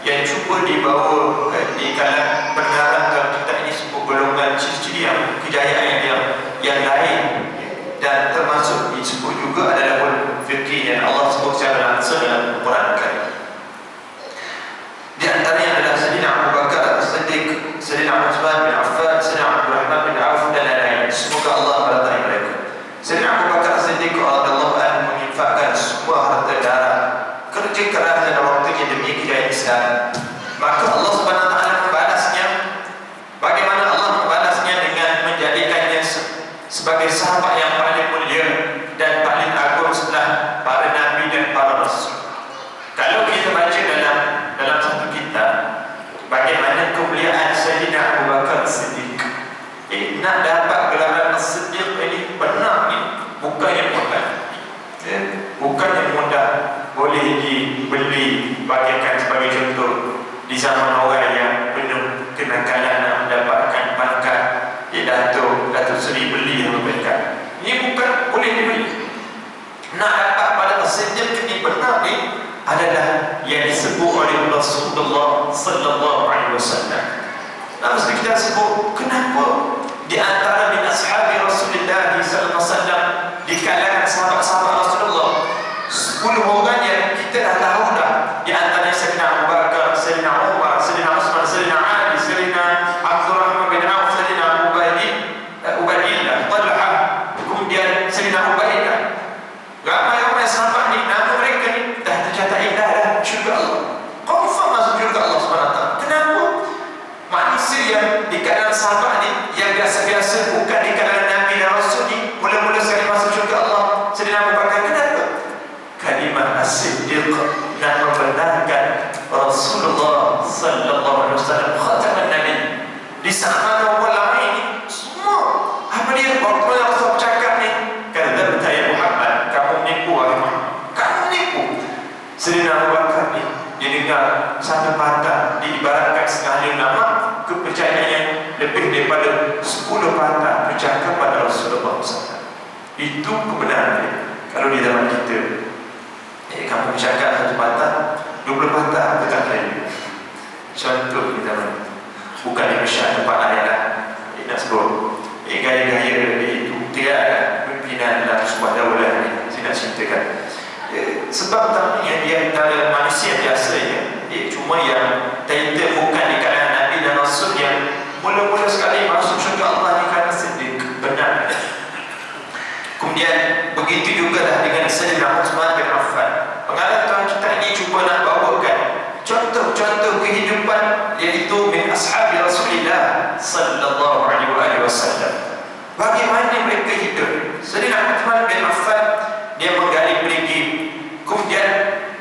yang cuba dibawa di kalangan pengarang dalam kitab ini, sebut golongan ciri-ciri yang kejayaan yang lain, dan termasuk disebut juga adalah fikih yang Allah sebut secara langsung dalam Al-Quran Karim. Di antaranya adalah Sayyidina Abu Bakar As-Siddiq, Sayyidina Utsman bin Affan, Sayyidina Abdul Rahman bin Auf dan lain-lain. Semoga Allah meridai mereka. Sayyidina Abu Bakar As-Siddiq radhiyallahu anhu menginfakkan semua harta darah, kerja keras dan waktunya demi kejayaan Islam. Maka Allah Subhanahu Wa Taala membalasnya. Bagaimana Allah membalasnya? Dengan menjadikannya sebagai sahabat yang paling mulia dan paling agung setelah para nabi dan para rasul. Kalau kita baca dalam satu kitab bagaimana kemuliaan Sayyidina Abu Bakar As-Siddiq, nak dapat gelaran As-Siddiq ini benar ni bukan yang mudah, bukan yang mudah. Boleh dibeli, bagikan sebagai contoh di zaman orang yang penuh kenakalan nak mendapatkan pangkat, Datuk Seri beli yang memberikan. Ini bukan boleh dibeli. Nak dapat pada As-Siddiq ini benar ni adalah yang disebut oleh Rasulullah Sallallahu Alaihi Wasallam. Nah, mesti kita sebut kenapa di antara min ashabi Rasulullah Sallallahu Alaihi Wasallam, di kalangan sahabat-sahabat Rasulullah 10 orang yang kita dah tahu dah, di antaranya Sayyidina Abu Bakar, Sayyidina Umar, Sayyidina Utsman, Sayyidina Ali, Sayyidina Abdul Rahman bin Auf, Sayyidina Ubaidillah, Talha, kemudian Sayyidina Ubaidah. Ramai-ramai sahabat ni, nama mereka ni dah tercatat indah dah syurga Allah. Confirm masuk syurga Allah SWT. Kenapa? Manusia yang di kalangan sahabat ni, yang biasa-biasa bukan di kalangan Nabi dan Rasul ni, mula-mula sekali masuk syurga Allah. Sayyidina Abu Bakar, kenapa? Kalimah As-Siddiq nak membenarkan Rasulullah Sallallahu Alaihi Wasallam khataman Nabi. Di saat mana orang lain ni semua apa dia waktu yang Rasul cakap ni, kadzabta ya Muhammad, kamu menipu wahai Muhammad, kamu menipu. Sayyidina Abu Bakar ni dia dengar satu patah diibaratkan sekali nama kepercayaannya lebih daripada 10 patah bercakap pada Rasulullah SAW. Itu kebenaran dia. Kalau di zaman kita, kamu bercakap satu patah, 20 patah apa tak lain. Contoh di zaman bukan di Malaysia tempat lain lah. Nak sebut gaya-gaya itu tidak ada pimpinan dalam sebuah daulah ni. Saya nak ceritakan sebab utamanya dia antara manusia biasa ya. Cuma yang title bukan di kalangan Nabi dan Rasul yang mula-mula sekali masuk syurga Allah ni kerana Siddiq, benar. Kemudian begitu juga dah dengan Sayyidina Utsman bin Affan. Pengarang kita ini cuba nak bawakan contoh contoh-contoh kehidupan iaitu min ashabi Rasulillah sallallahu alaihi wasallam. Bagaimana mereka hidup? Sayyidina Uthman bin Affan dia menggali perigi, kemudian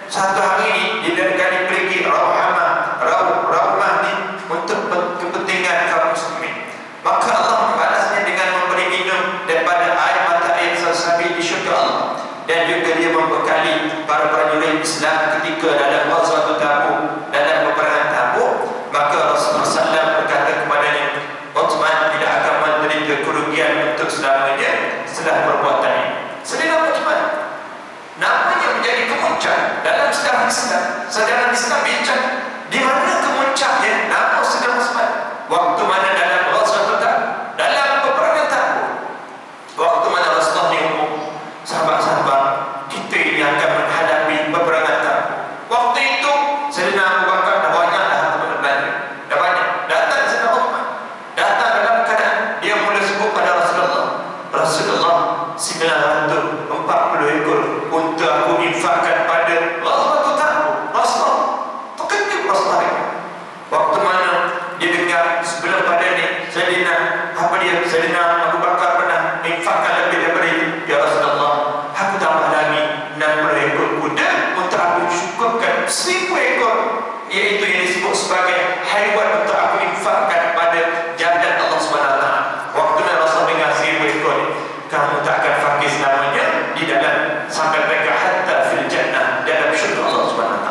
satu hari ini dia gali perigi Raumah ni untuk kepentingan kaum muslimin. Maka Allah membalasnya dengan memberi minum daripada air mata air sasabi di syurga Allah. Dan juga dia membekali para prajurit Islam ketika dalam Ghazwatul Tabuk, dalam peperangan Tabuk. Maka Rasulullah SAW berkata kepadanya, Uthman tidak akan menderita kerugian untuk selamanya setelah perbuatan ini. Sayyidina Uthman namanya menjadi kemuncak dalam sejarah Islam. Sejarah Islam bincang di mana kemuncaknya nama Sayyidina Uthman. Waktu mana dalam Ghazwatul Tabuk, dalam peperangan Tabuk, waktu mana Rasulullah diumum, sahabat-sahabat kita ini akan menghadapi peperangan Tabuk. Waktu itu Sayyidina Abu Bakar dah banyak teman belanja, dah banyak datang Sayyidina Uthman, datang dalam keadaan dia mula sebut pada Rasulullah 940 ekor untuk aku infakkan pada Ghazwatul Tabuk. Rasulullah terkejut. Rasulullah waktu mana dia dengar sebelum pada ni Sayyidina Abu Bakar pernah infakkan lebih daripada itu. Ya Rasulullah, aku tambah lagi 60 ekor kuda untuk aku cukupkan 1000 ekor, iaitu yang disebut sebagai haiwan untuk aku infakkan pada jalan Allah SWT. Waktu mana Rasulullah dengar 1000 ekor ni, kamu tak akan fakir selamanya di dalam sampai mereka hatta fil jannah, dalam syurga Allah SWT.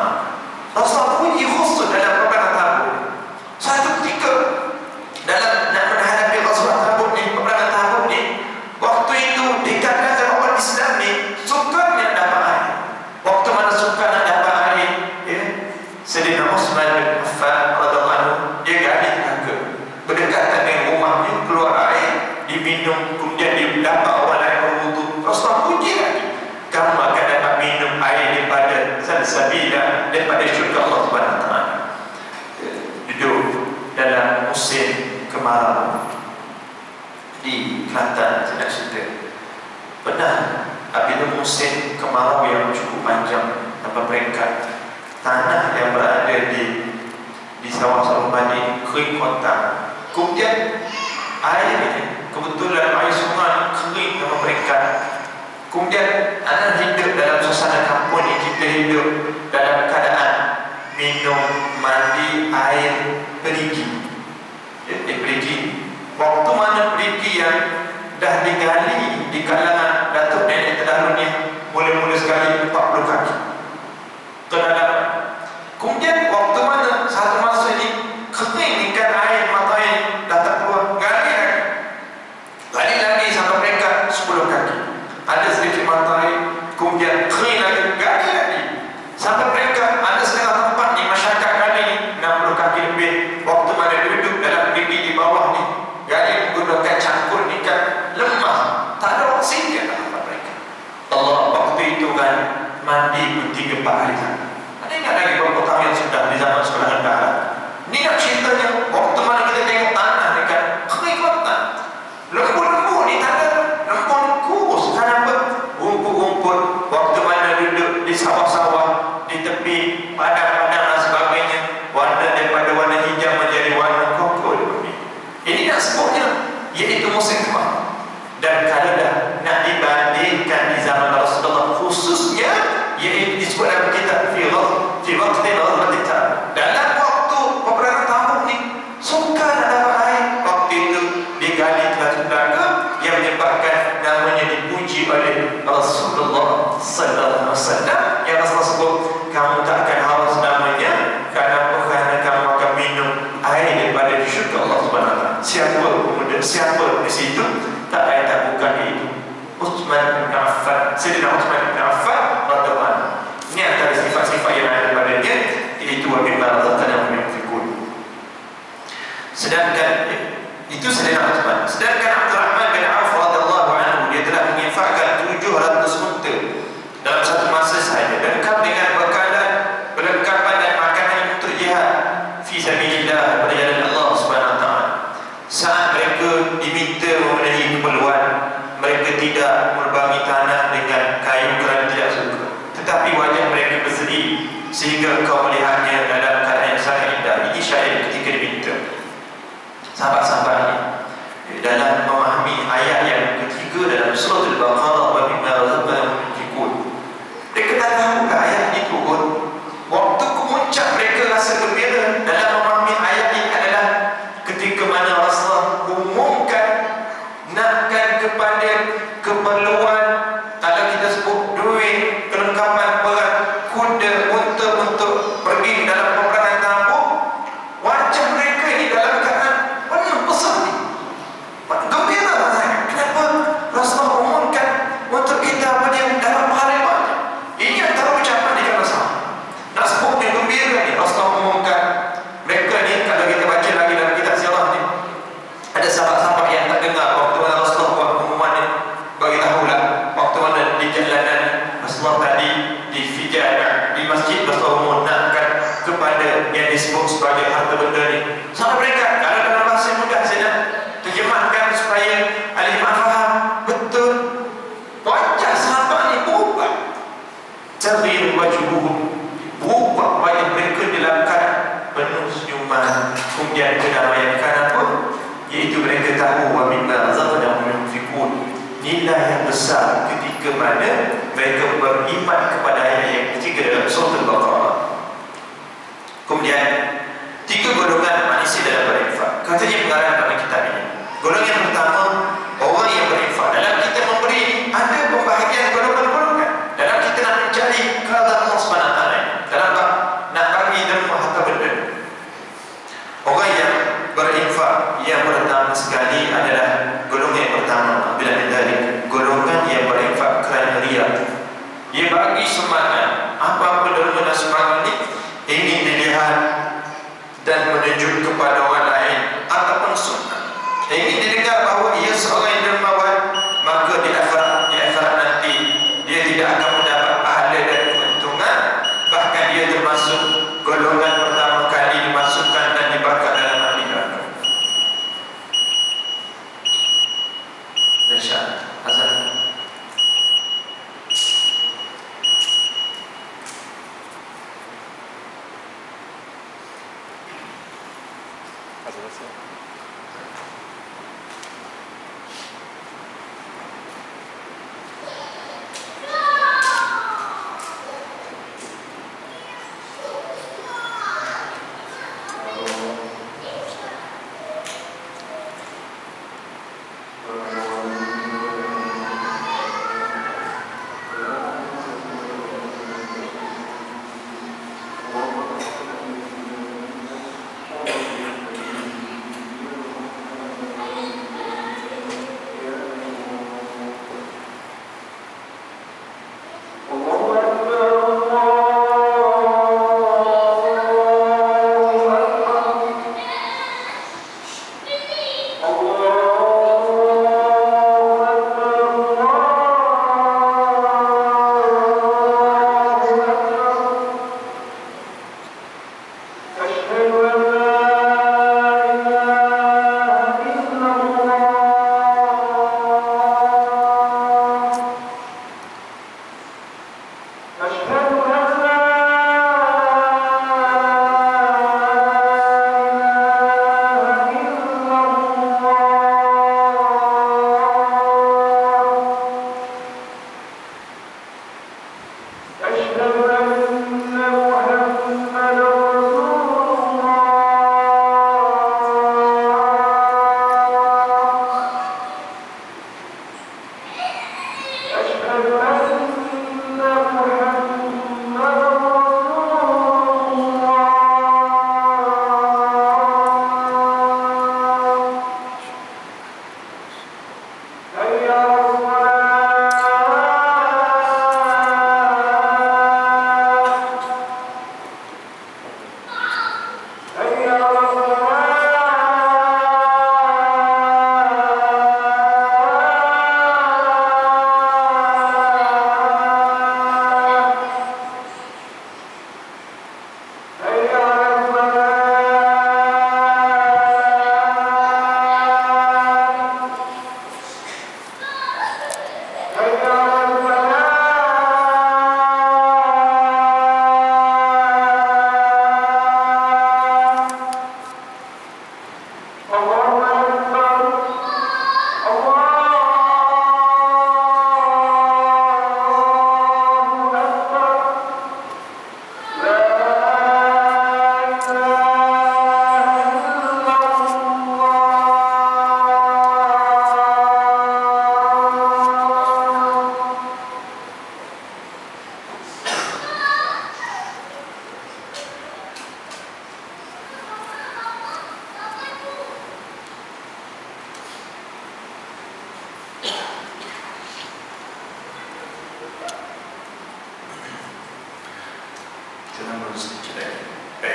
Rasulullah punya khusus dalam peperangan Tabuk. Satu ketika dalam nak menghadapi Ghazwat Tabuk ni, peperangan Tabuk ni, waktu itu dikatakan orang Islam ni sukar nak dapat air. Waktu mana sukar nak dapat air, ya, Sayyidina Uthman bin Affan radhiyallahu anhu dia gali telaga berdekatan dengan rumahnya, keluar air, diminum, kemudian dia dapat orang lain berwudu. Rasulullah puji lagi, kamu akan dapat minum air daripada salsabilah, daripada syurga Allah SWT. Duduk dalam musim kemarau di Kelantan, saya nak cerita. Pernah apabila musim kemarau yang cukup panjang tanpa peringkat, tanah yang berada di sawah-sawah padi kering kotak. Kemudian air ini, kebetulan air sungai kering tanpa peringkat. Kemudian anak hidup dalam suasana kampung yang kita hidup dalam keadaan minum, mandi, air perigi. Perigi. Waktu mana perigi yang dah digali di kalangan datuk nenek terdahulunya, mula-mula sekali 40 kaki terdalam. Kemudian waktu mana satu masa ini kering ikan air, mata air dah tak keluar, gali lagi sampai mereka 10 kaki. Ada sedikit mata air, kemudian kering lagi sampai mereka ada setengah tempat ni masyarakat gali ni 60 kaki lebih. Waktu mana duduk dalam perigi di bawah ni, gali menggunakan cangkul ni kan lemah, tak ada oksigen dalam mereka. Allah waktu itu kan mandi pun 3-4 hari sana. Ada ingat lagi beberapa tahun yang sudah di zaman sekolah rendah. Ni nak ceritanya waktu mana kita tengok tanah ni kan kering kotak, lembu-lembu ni tak ada, lembu kurus. Kenapa? Rumput-rumput. Waktu mana duduk di sawah-sawah, di tepi padang-padang dan sebagainya, warna daripada warna hijau menjadi warna koko. Ini nak sebutnya iaitu musim kemarau. Dan kalau dah nak dibandingkan di zaman Rasulullah khususnya, iaitu disebut dalam kitab fi waqti Ghazwatul Tabuk, dalam waktu peperangan Tabuk ni sukar nak dapat air. Waktu itu digali telaga yang menyebabkan namanya dipuji oleh Rasulullah sallallahu alaihi wasallam, yang Rasulullah sebut kamu tak akan haus namanya kerana kamu akan minum air daripada di syurga Allah SWT. Siapa di situ tak lain tak bukan itu Uthman bin Affan, Sayyidina Uthman bin Affan radhiyallahu anhu. Ini antara sifat-sifat yang ada padanya, iaitu wa mimma razaqnahum yunfiqun. Sedangkan itu Sayyidina Uthman. Sedangkan Abdurrahman bin Auf radhiyallahu anhu, dia telah menginfakkan 700 unta dalam satu masa sahaja, lengkap dengan perlengkapan dan makanan untuk jihad fi sabilillah, pada jalan Allah Subhanahu wa taala. Saat mereka diminta memenuhi keperluan, mereka tidak menebangi tanah dengan kayu kerana tidak suka, tetapi wajah mereka berseri sehingga kau melihatnya dalam keadaan memahami ayat yang ketiga dalam surah Al-Baqarah, wa mimma razaqnahum yunfiqun. Mereka tak tahu ayat ini turun. Waktu kemuncak mereka rasa gembira dalam memahami ayat ini adalah ketika mana Rasulullah umumkan nakkan kepada keperluan, kalau kita sebut duit, kelengkapan perang, kuda, unta untuk pergi dalam peperangan tampuk. Wajah mereka ini dalam keadaan penuh besar ni, gembira sangat. Kenapa Rasulullah umumkan untuk kita apa dia dalam hal yang banyak? Ini antara ucapan di kalangan sahabat. Nak sebut yang gembira ni, Rasulullah umumkan mereka ni. Kalau kita baca lagi dalam kitab sirah ni, ada sahabat-sahabat yang tak dengar waktu mana Rasulullah buat pengumuman ni. Bagi tahulah waktu mana di jalanan Rasulullah tadi di Fijar, di masjid, Rasulullah umumkan kepada yang disebut sebagai harta benda ni. Sampai mereka, kalau dalam bahasa mudah saya nak terjemahkan supaya al-imam faham betul, wajah sahabat ni berubah. Taghir wajhuhum, berubah wajah mereka dalam keadaan penuh senyuman, kemudian kedamaian. Kenapa? Iaitu mereka tahu wa mimma razaqnahum yunfiqun. Nilai yang besar ketika mana mereka beriman kepada ayat yang ketiga dalam surah Al-Baqarah. Kemudian tiga golongan manusia dalam berinfak. Katanya pengarang pada kitab ini. Golongan yang pertama, orang yang berinfak. Dalam kita memberi, ada pembahagian golongan-golongan. Dalam kita nak mencari keridhaan Allah Subhanahu Wa Taala, dalam nak bagi derma harta benda. Orang yang berinfak yang pertama sekali adalah golongan yang pertama, bila dari golongan yang berinfak kerana riya. Dia bagi semangat, apa-apa derma dan semangat ni ingin dilihat dan menunjuk kepada orang lain ataupun sunnah, ingin didengar bahawa ia seorang yang dermawan, maka di akhirat nanti dia tidak akan mendapat pahala dan keuntungan. Bahkan dia termasuk golongan pertama kali dimasukkan dan dibakar dalam api neraka. Dahsyat. Azan.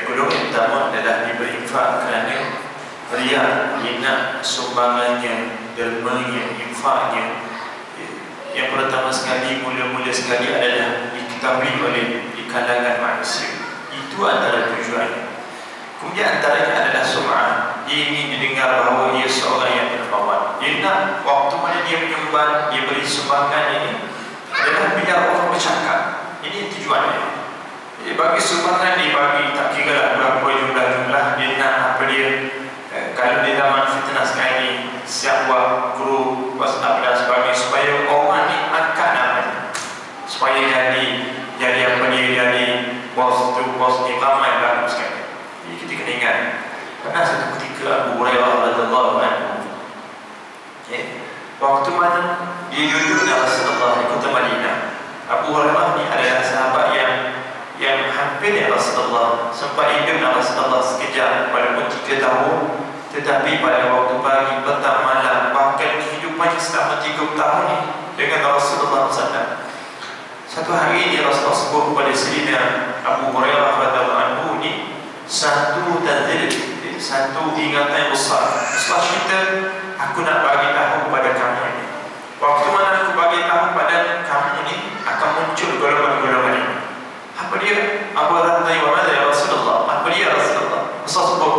golongan pertama adalah dia berinfak kerana riya, hina, sumbangannya, dermanya, infaknya. Yang pertama sekali, mula-mula sekali adalah diketahui oleh di kalangan manusia. Itu antara tujuannya. Kemudian antaranya adalah sum'ah. Dia ingin didengar bahawa dia seorang yang dermawan. Dia nak waktu mana dia menyumbang, dia beri sumbangan ini adalah biar orang bercakap. Ini tujuannya. Jadi bagi sumbangan dia bagi, tak kira lah berapa jumlah-jumlah. Dia nak apa dia, kalau di zaman fitnah sekarang ini, siap buat grup, WhatsApp dan sebagainya, supaya orang ni angkat namanya, supaya jadi apa dia, jadi bos tu, bos ni, ramai bagus sekali. Jadi kita kena ingat, pernah satu ketika Abu Hurairah radhiyallahu anhu, waktu mana dia duduk dengan Rasulullah di kota Madinah. Abu Hurairah ni adalah sahabat yang hampir dengan Rasulullah, sempat hidup dengan Rasulullah sekejap walaupun 3 tahun, tetapi pada waktu pagi, petang, malam, bahkan kehidupannya selama 30 tahun ni dengan Rasulullah SAW. Satu hari ini Rasulullah sebut kepada Sayyidina Abu Hurairah radhiyallahu anhu ni satu tadzir, satu ingatan yang besar. Rasulullah cerita, aku nak bagi tahu kepada kamu ni, waktu mana aku bagi tahu pada kamu ni akan muncul golongan-golongan ini. Apa dia? Abu Hurairah tanya, "Wa madza ya Rasulullah?" Apa dia Rasulullah? Rasulullah sebut,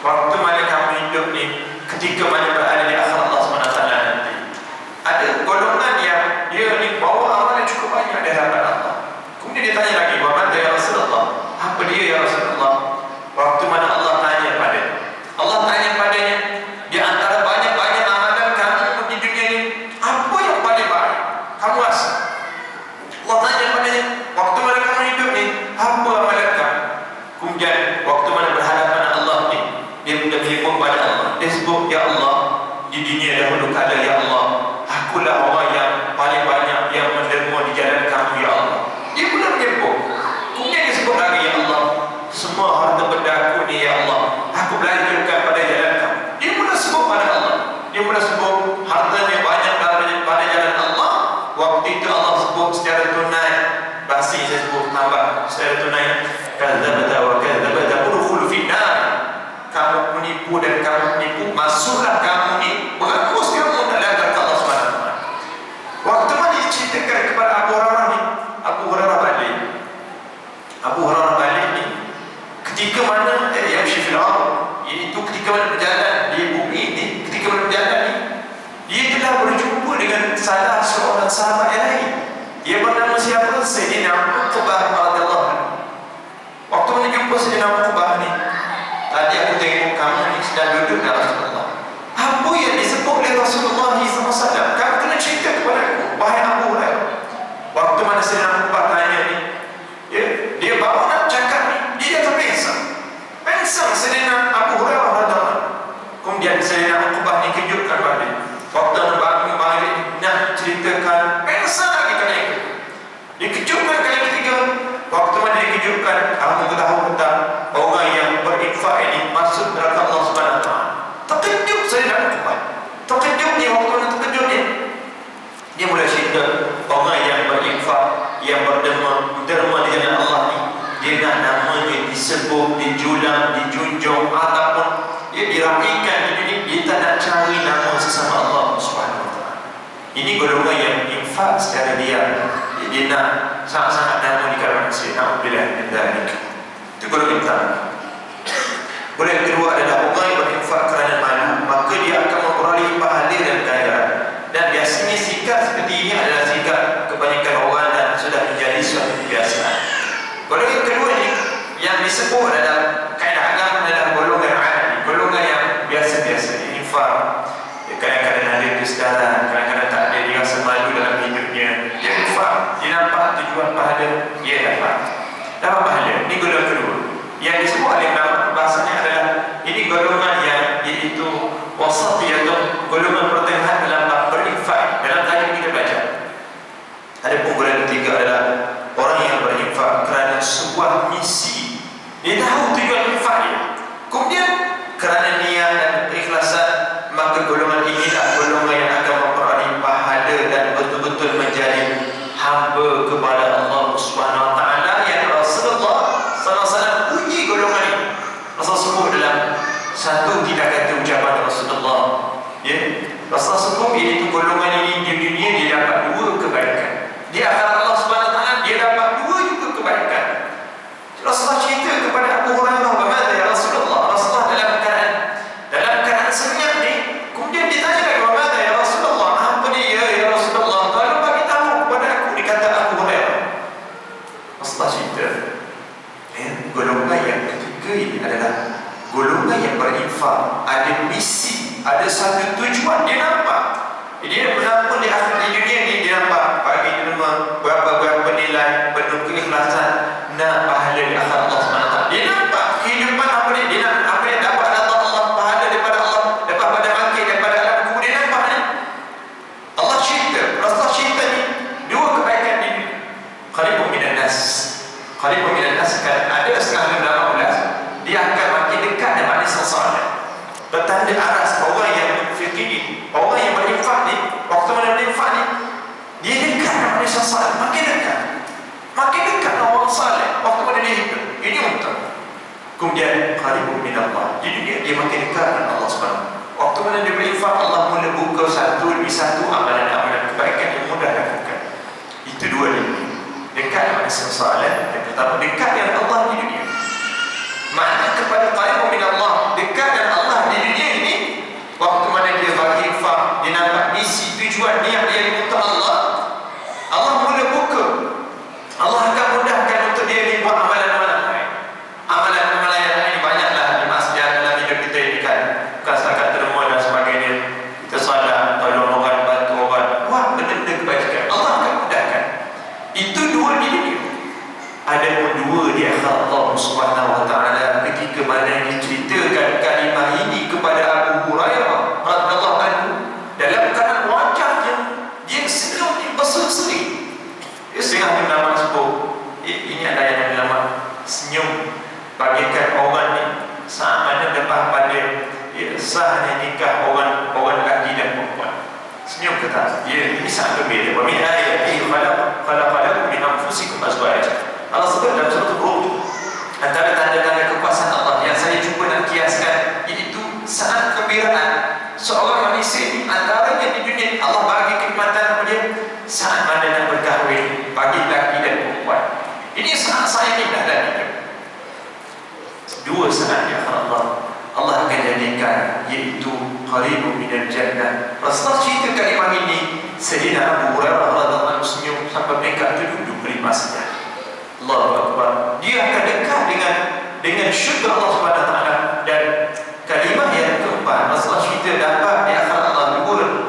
waktu mana kamu hidup ni, ketika mana berada di akhirat Allah SWT nanti, ada golongan yang dia ni bawa amal yang cukup banyak di hadapan Allah. Kemudian dia tanya lagi, "Wa madza ya Rasulullah?" Apa dia ya Rasulullah? Waktu mana Allah tanya padanya, di antara banyak-banyak amalan kamu di dunia ni, apa yang paling baik kamu rasa? Allah tanya padanya, waktu mana kamu hidup ni, apa amalan kamu? Kemudian waktu mana berhadapan Allah ni, dia berhimpun pada Allah. Dia sebut, "Ya Allah, di dunia dahulu kala, ya Allah, akulah orang yang paling banyak yang menderma di jalan kamu, ya Allah." Dia pula menyebut. Kemudian dia sebut lagi, "Ya Allah, semua harta benda aku ni, ya Allah, aku belanjakan pada jalan kamu." Dia pula sebut pada Allah. Dia pula sebut hartanya banyak pada jalan Allah. Waktu itu Allah sebut secara tunai. Bahasa saya sebut tambah secara tunai, "Kadzabta wa kadzabta udkhul finnar." Kamu menipu dan kamu menipu, masuklah kamu ni, berhapus kamu dalam neraka Allah SWT. Waktu mana diceritakan kepada Abu Hurairah ni, Abu Hurairah balik ni, ketika mana yang syifirah, iaitu ketika mana berjalan di bumi ni, ketika mana berjalan ni, dia telah berjumpa dengan salah seorang sahabat yang lain. Dia bernama siapa? Sayyidina Uqbah radhiyallahu anhu. Waktu mana jumpa Sayyidina Uqbah ni, tadi aku tengok kamu ni sedang duduk dengan Rasulullah. Apa yang disebut oleh Rasulullah SAW? Kamu kena cerita kepada aku, wahai Abu Hurairah. Waktu mana Sayyidina Uqbah tanya ni, dia baru nak cakap ni, dia terpensang. Sayyidina Abu Hurairah radhiyallahu anhu. Kemudian Sayyidina Uqbah ni kejutkan balik. Waktu bangun balik nak ceritakan, pensang lagi kali itu. Dikejutkan kali ketiga. Waktu mana dikejutkan, kamu tahu tentang orang yang berinfak ini masuk neraka Allah SWT. Terkejut Sayyidina Uqbah. Terkejut ni, waktu mana terkejut ni, dia mula cerita orang yang berinfak, yang derma di jalan Allah ni, dia nak namanya disebut, dijulang, dijunjung, ataupun dia diraihkan di dunia. Dia tak nak cari nama sesama Allah SWT. Ini golongan yang infak secara diam. Dia nak sangat-sangat nama di kalangan manusia. Na'udzubillah min dzalik. Itu golongan pertama. Golongan yang kedua adalah orang yang berinfak kerana malu, maka dia akan memperoleh pahala dan ganjaran. Dan biasanya sikap seperti ini adalah sikap kebanyakan orang dan sudah menjadi suatu kebiasaan. Golongan yang kedua ini yang disebut dalam kaedah agama adalah golongan adil, golongan yang biasa-biasa, infak. Kadang-kadang ada kesedaran, kadang-kadang tak ada, dia rasa malu dalam hidupnya, dia infak, dia nampak tujuan pahala, dia dapat pahala. Ini golongan kedua yang disebut oleh ulama, bahasanya adalah ini golongan yang iaitu wasatiyah, atau golongan pertengahan dalam berinfak. Dalam tadi kita baca ada pun golongan ketiga adalah orang yang berinfak kerana sebuah misi. Dia tahu tujuan infak dia, kemudian kerana niat dan keikhlasan, maka golongan inilah golongan yang akan memperoleh pahala dan betul-betul menjadi hamba kepada Allah SWT. Yang Rasulullah SAW puji golongan golongan ini di dunia dia dapat dua kebaikan, di akhirat Allah Subhanahu Wa Taala dia dapat dua juga kebaikan. Rasulullah cerita kepada Abu Hurairah, "Bagaimana ya Rasulullah?" Rasulullah dalam keadaan senyap ni, kemudian ditanya lagi, "Bagaimana ya Rasulullah?" "Apa dia ya Rasulullah? Tolong bagi tahu kepada aku." Dikata Abu Hurairah. Rasulullah cerita, golongan yang ketiga ini adalah golongan yang berinfak, ada misi, ada satu tujuan, dia nampak. Dia menabung di akhirat di dunia ni, dia nampak bagi derma berapa nilai, penuh keikhlasan, nak pahala di akhirat Allah SWT. Dia nampak kehidupan apa dia nak apa yang dapat datang Allah, pahala daripada Allah, dapat pada bangkit daripada alam kubur. Dia nampak ni. Allah cerita, Rasulullah cerita ni dua kebaikan ni. Qaribun minan nas. Qaribun minan nas, kan ada setengah ulama ulas, dia akan makin dekat dengan manusia saleh. Bertanda aras orang yang fikir, orang yang berinfak ni, waktu mana berinfak ni, dia dekat dengan manusia saleh, makin dekat dengan orang saleh waktu mana dia hidup. Ini untuk. Kemudian qaribun minallah, di dunia dia makin dekat dengan Allah Subhanahu. Waktu mana dia berinfak, Allah mula buka satu demi satu amalan-amalan kebaikan yang mudah lakukan. Itu dua ni, dekat dengan manusia saleh. Yang pertama, dekat dengan Allah di dunia. Makna kepada qaribun minallah, dekat dengan Allah di dunia ini, waktu mana dia bagi infak, dia nampak misi, tujuan, niat dia untuk Allah, Allah mula buka. Allah akan mudahkan untuk dia ni buat amalan-amalan lain. Amalan-amalan yang lain banyaklah di masjid dalam hidup kita ini kan. Bukan setakat derma dan sebagainya. Kita salat, tolong orang, bantu orang, buat benda-benda kebaikan. Allah akan mudahkan. Itu dua di dunia. Ada pun dua di akhirat Allah Subhanahu Wa Taala, ketika mana diceritakan kalimah ini kepada Abu Hurairah radhiyallahu anhu, dalam keadaan wajahnya dia senyum, dia berseri-seri. Dia setengah ulama sebut, ini ada yang ulama senyum bagikan orang ni sama ada depan pada sahnya nikah orang lelaki dan perempuan. Senyum kata, ini sangat berbeza. Wa min ayatihi khalaqalakum min anfusikum azwajan. Allah sebut dalam surah Al-Rum, antara tanda-tanda kekuasaan Allah yang saya cuba nak kiaskan, iaitu sangat kegembiraan seorang manusia ini. Antaranya di dunia Allah bagi kenikmatan kepada dia saat mana nak berkahwin bagi lelaki dan perempuan. Ini sangat indah dan hidup. Dua saat yang Allah akan jadikan, iaitu qaribun minal jannah. Rasulullah cerita kalimah ini, Sayyidina Abu Hurairah radhiyallahu anhu senyum sampai mereka terduduk beri masjid. Allahu Akbar. Dia akan dekat dengan syurga Allah Subhanahu Wa Taala. Dan kalimah yang keempat, Rasulullah cerita dapat di akhirat Allah,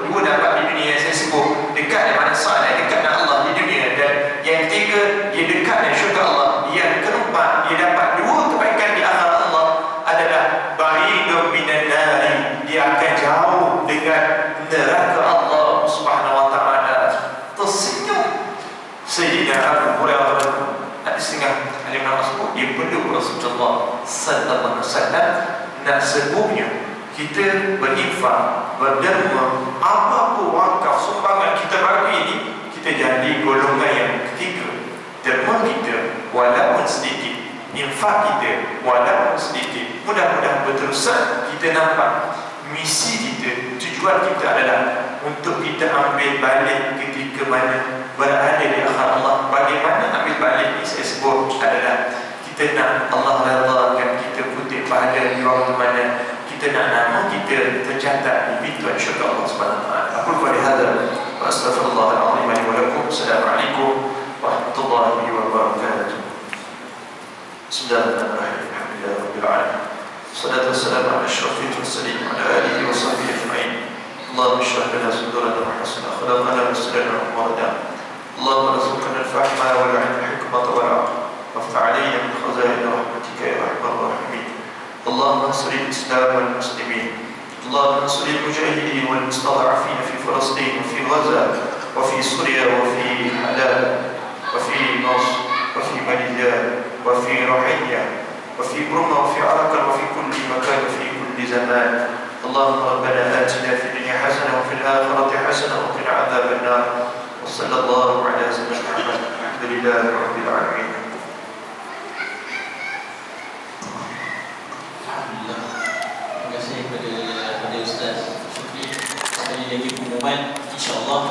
dua dapat di dunia yang saya sebut, dekat dengan saleh, dekat dengan Allah di dunia. Dan yang ketiga, dia dekat dengan syurga Allah. Yang keempat, dia dapat dua kebaikan di akhirat Allah adalah ba'idun minan nari, dia akan jauh dengan neraka Allah Subhanahu Wa Taala. Tersenyum Sayyidina Abu Hurairah. Ada setengah alim sebut, dia peluk Rasulullah sallallahu alaihi wasallam. Nak sebutnya kita berinfak, berderma, apapun wakaf sumbangan kita bagi ini, kita jadi golongan yang ketiga. Derma kita walaupun sedikit, infak kita walaupun sedikit, mudah-mudahan berterusan kita nampak misi kita, tujuan kita adalah untuk kita ambil balik ketika mana berada di akhirat Allah. Bagaimana ambil balik ini saya sebut adalah kita nak Allah redhakan kita kutip pahala di waktu mana kita nak nama kita tercatat di pintu syurga Allah Subhanahu Wa Taala. Aku qali hadza wa astaghfirullahalazim li wa lakum. Assalamualaikum warahmatullahi wabarakatuh. Bismillahirrahmanirrahim. Alhamdulillahirabbil alamin. Wassalatu wassalamu ala asyrafil mursalin wa ala alihi wa sahbihi ajma'in. Allahumma shrah lana sadrana wa hasin akhlaqana wa saddana marada. Allahumma arzuqna al-fahma wal 'ilma wal hikmata wal 'aql. وافتح علينا من خزائن رحمتك يا ارحم الراحمين. اللهم انصر الاسلام والمسلمين. اللهم انصر المجاهدين والمستضعفين في فلسطين وفي غزه وفي سوريا وفي حلب وفي مصر وفي ماليزيا وفي روحية وفي برما وفي عرقل وفي كل مكان وفي كل زمان. اللهم ربنا آتنا في الدنيا حسنة وفي الآخرة حسنة وقنا عذاب النار. وصلى الله على سيدنا محمد. الحمد لله رب العالمين. Alhamdulillah. Terima kasih kepada Ustaz Syukri. Sekali lagi pengumuman InsyaAllah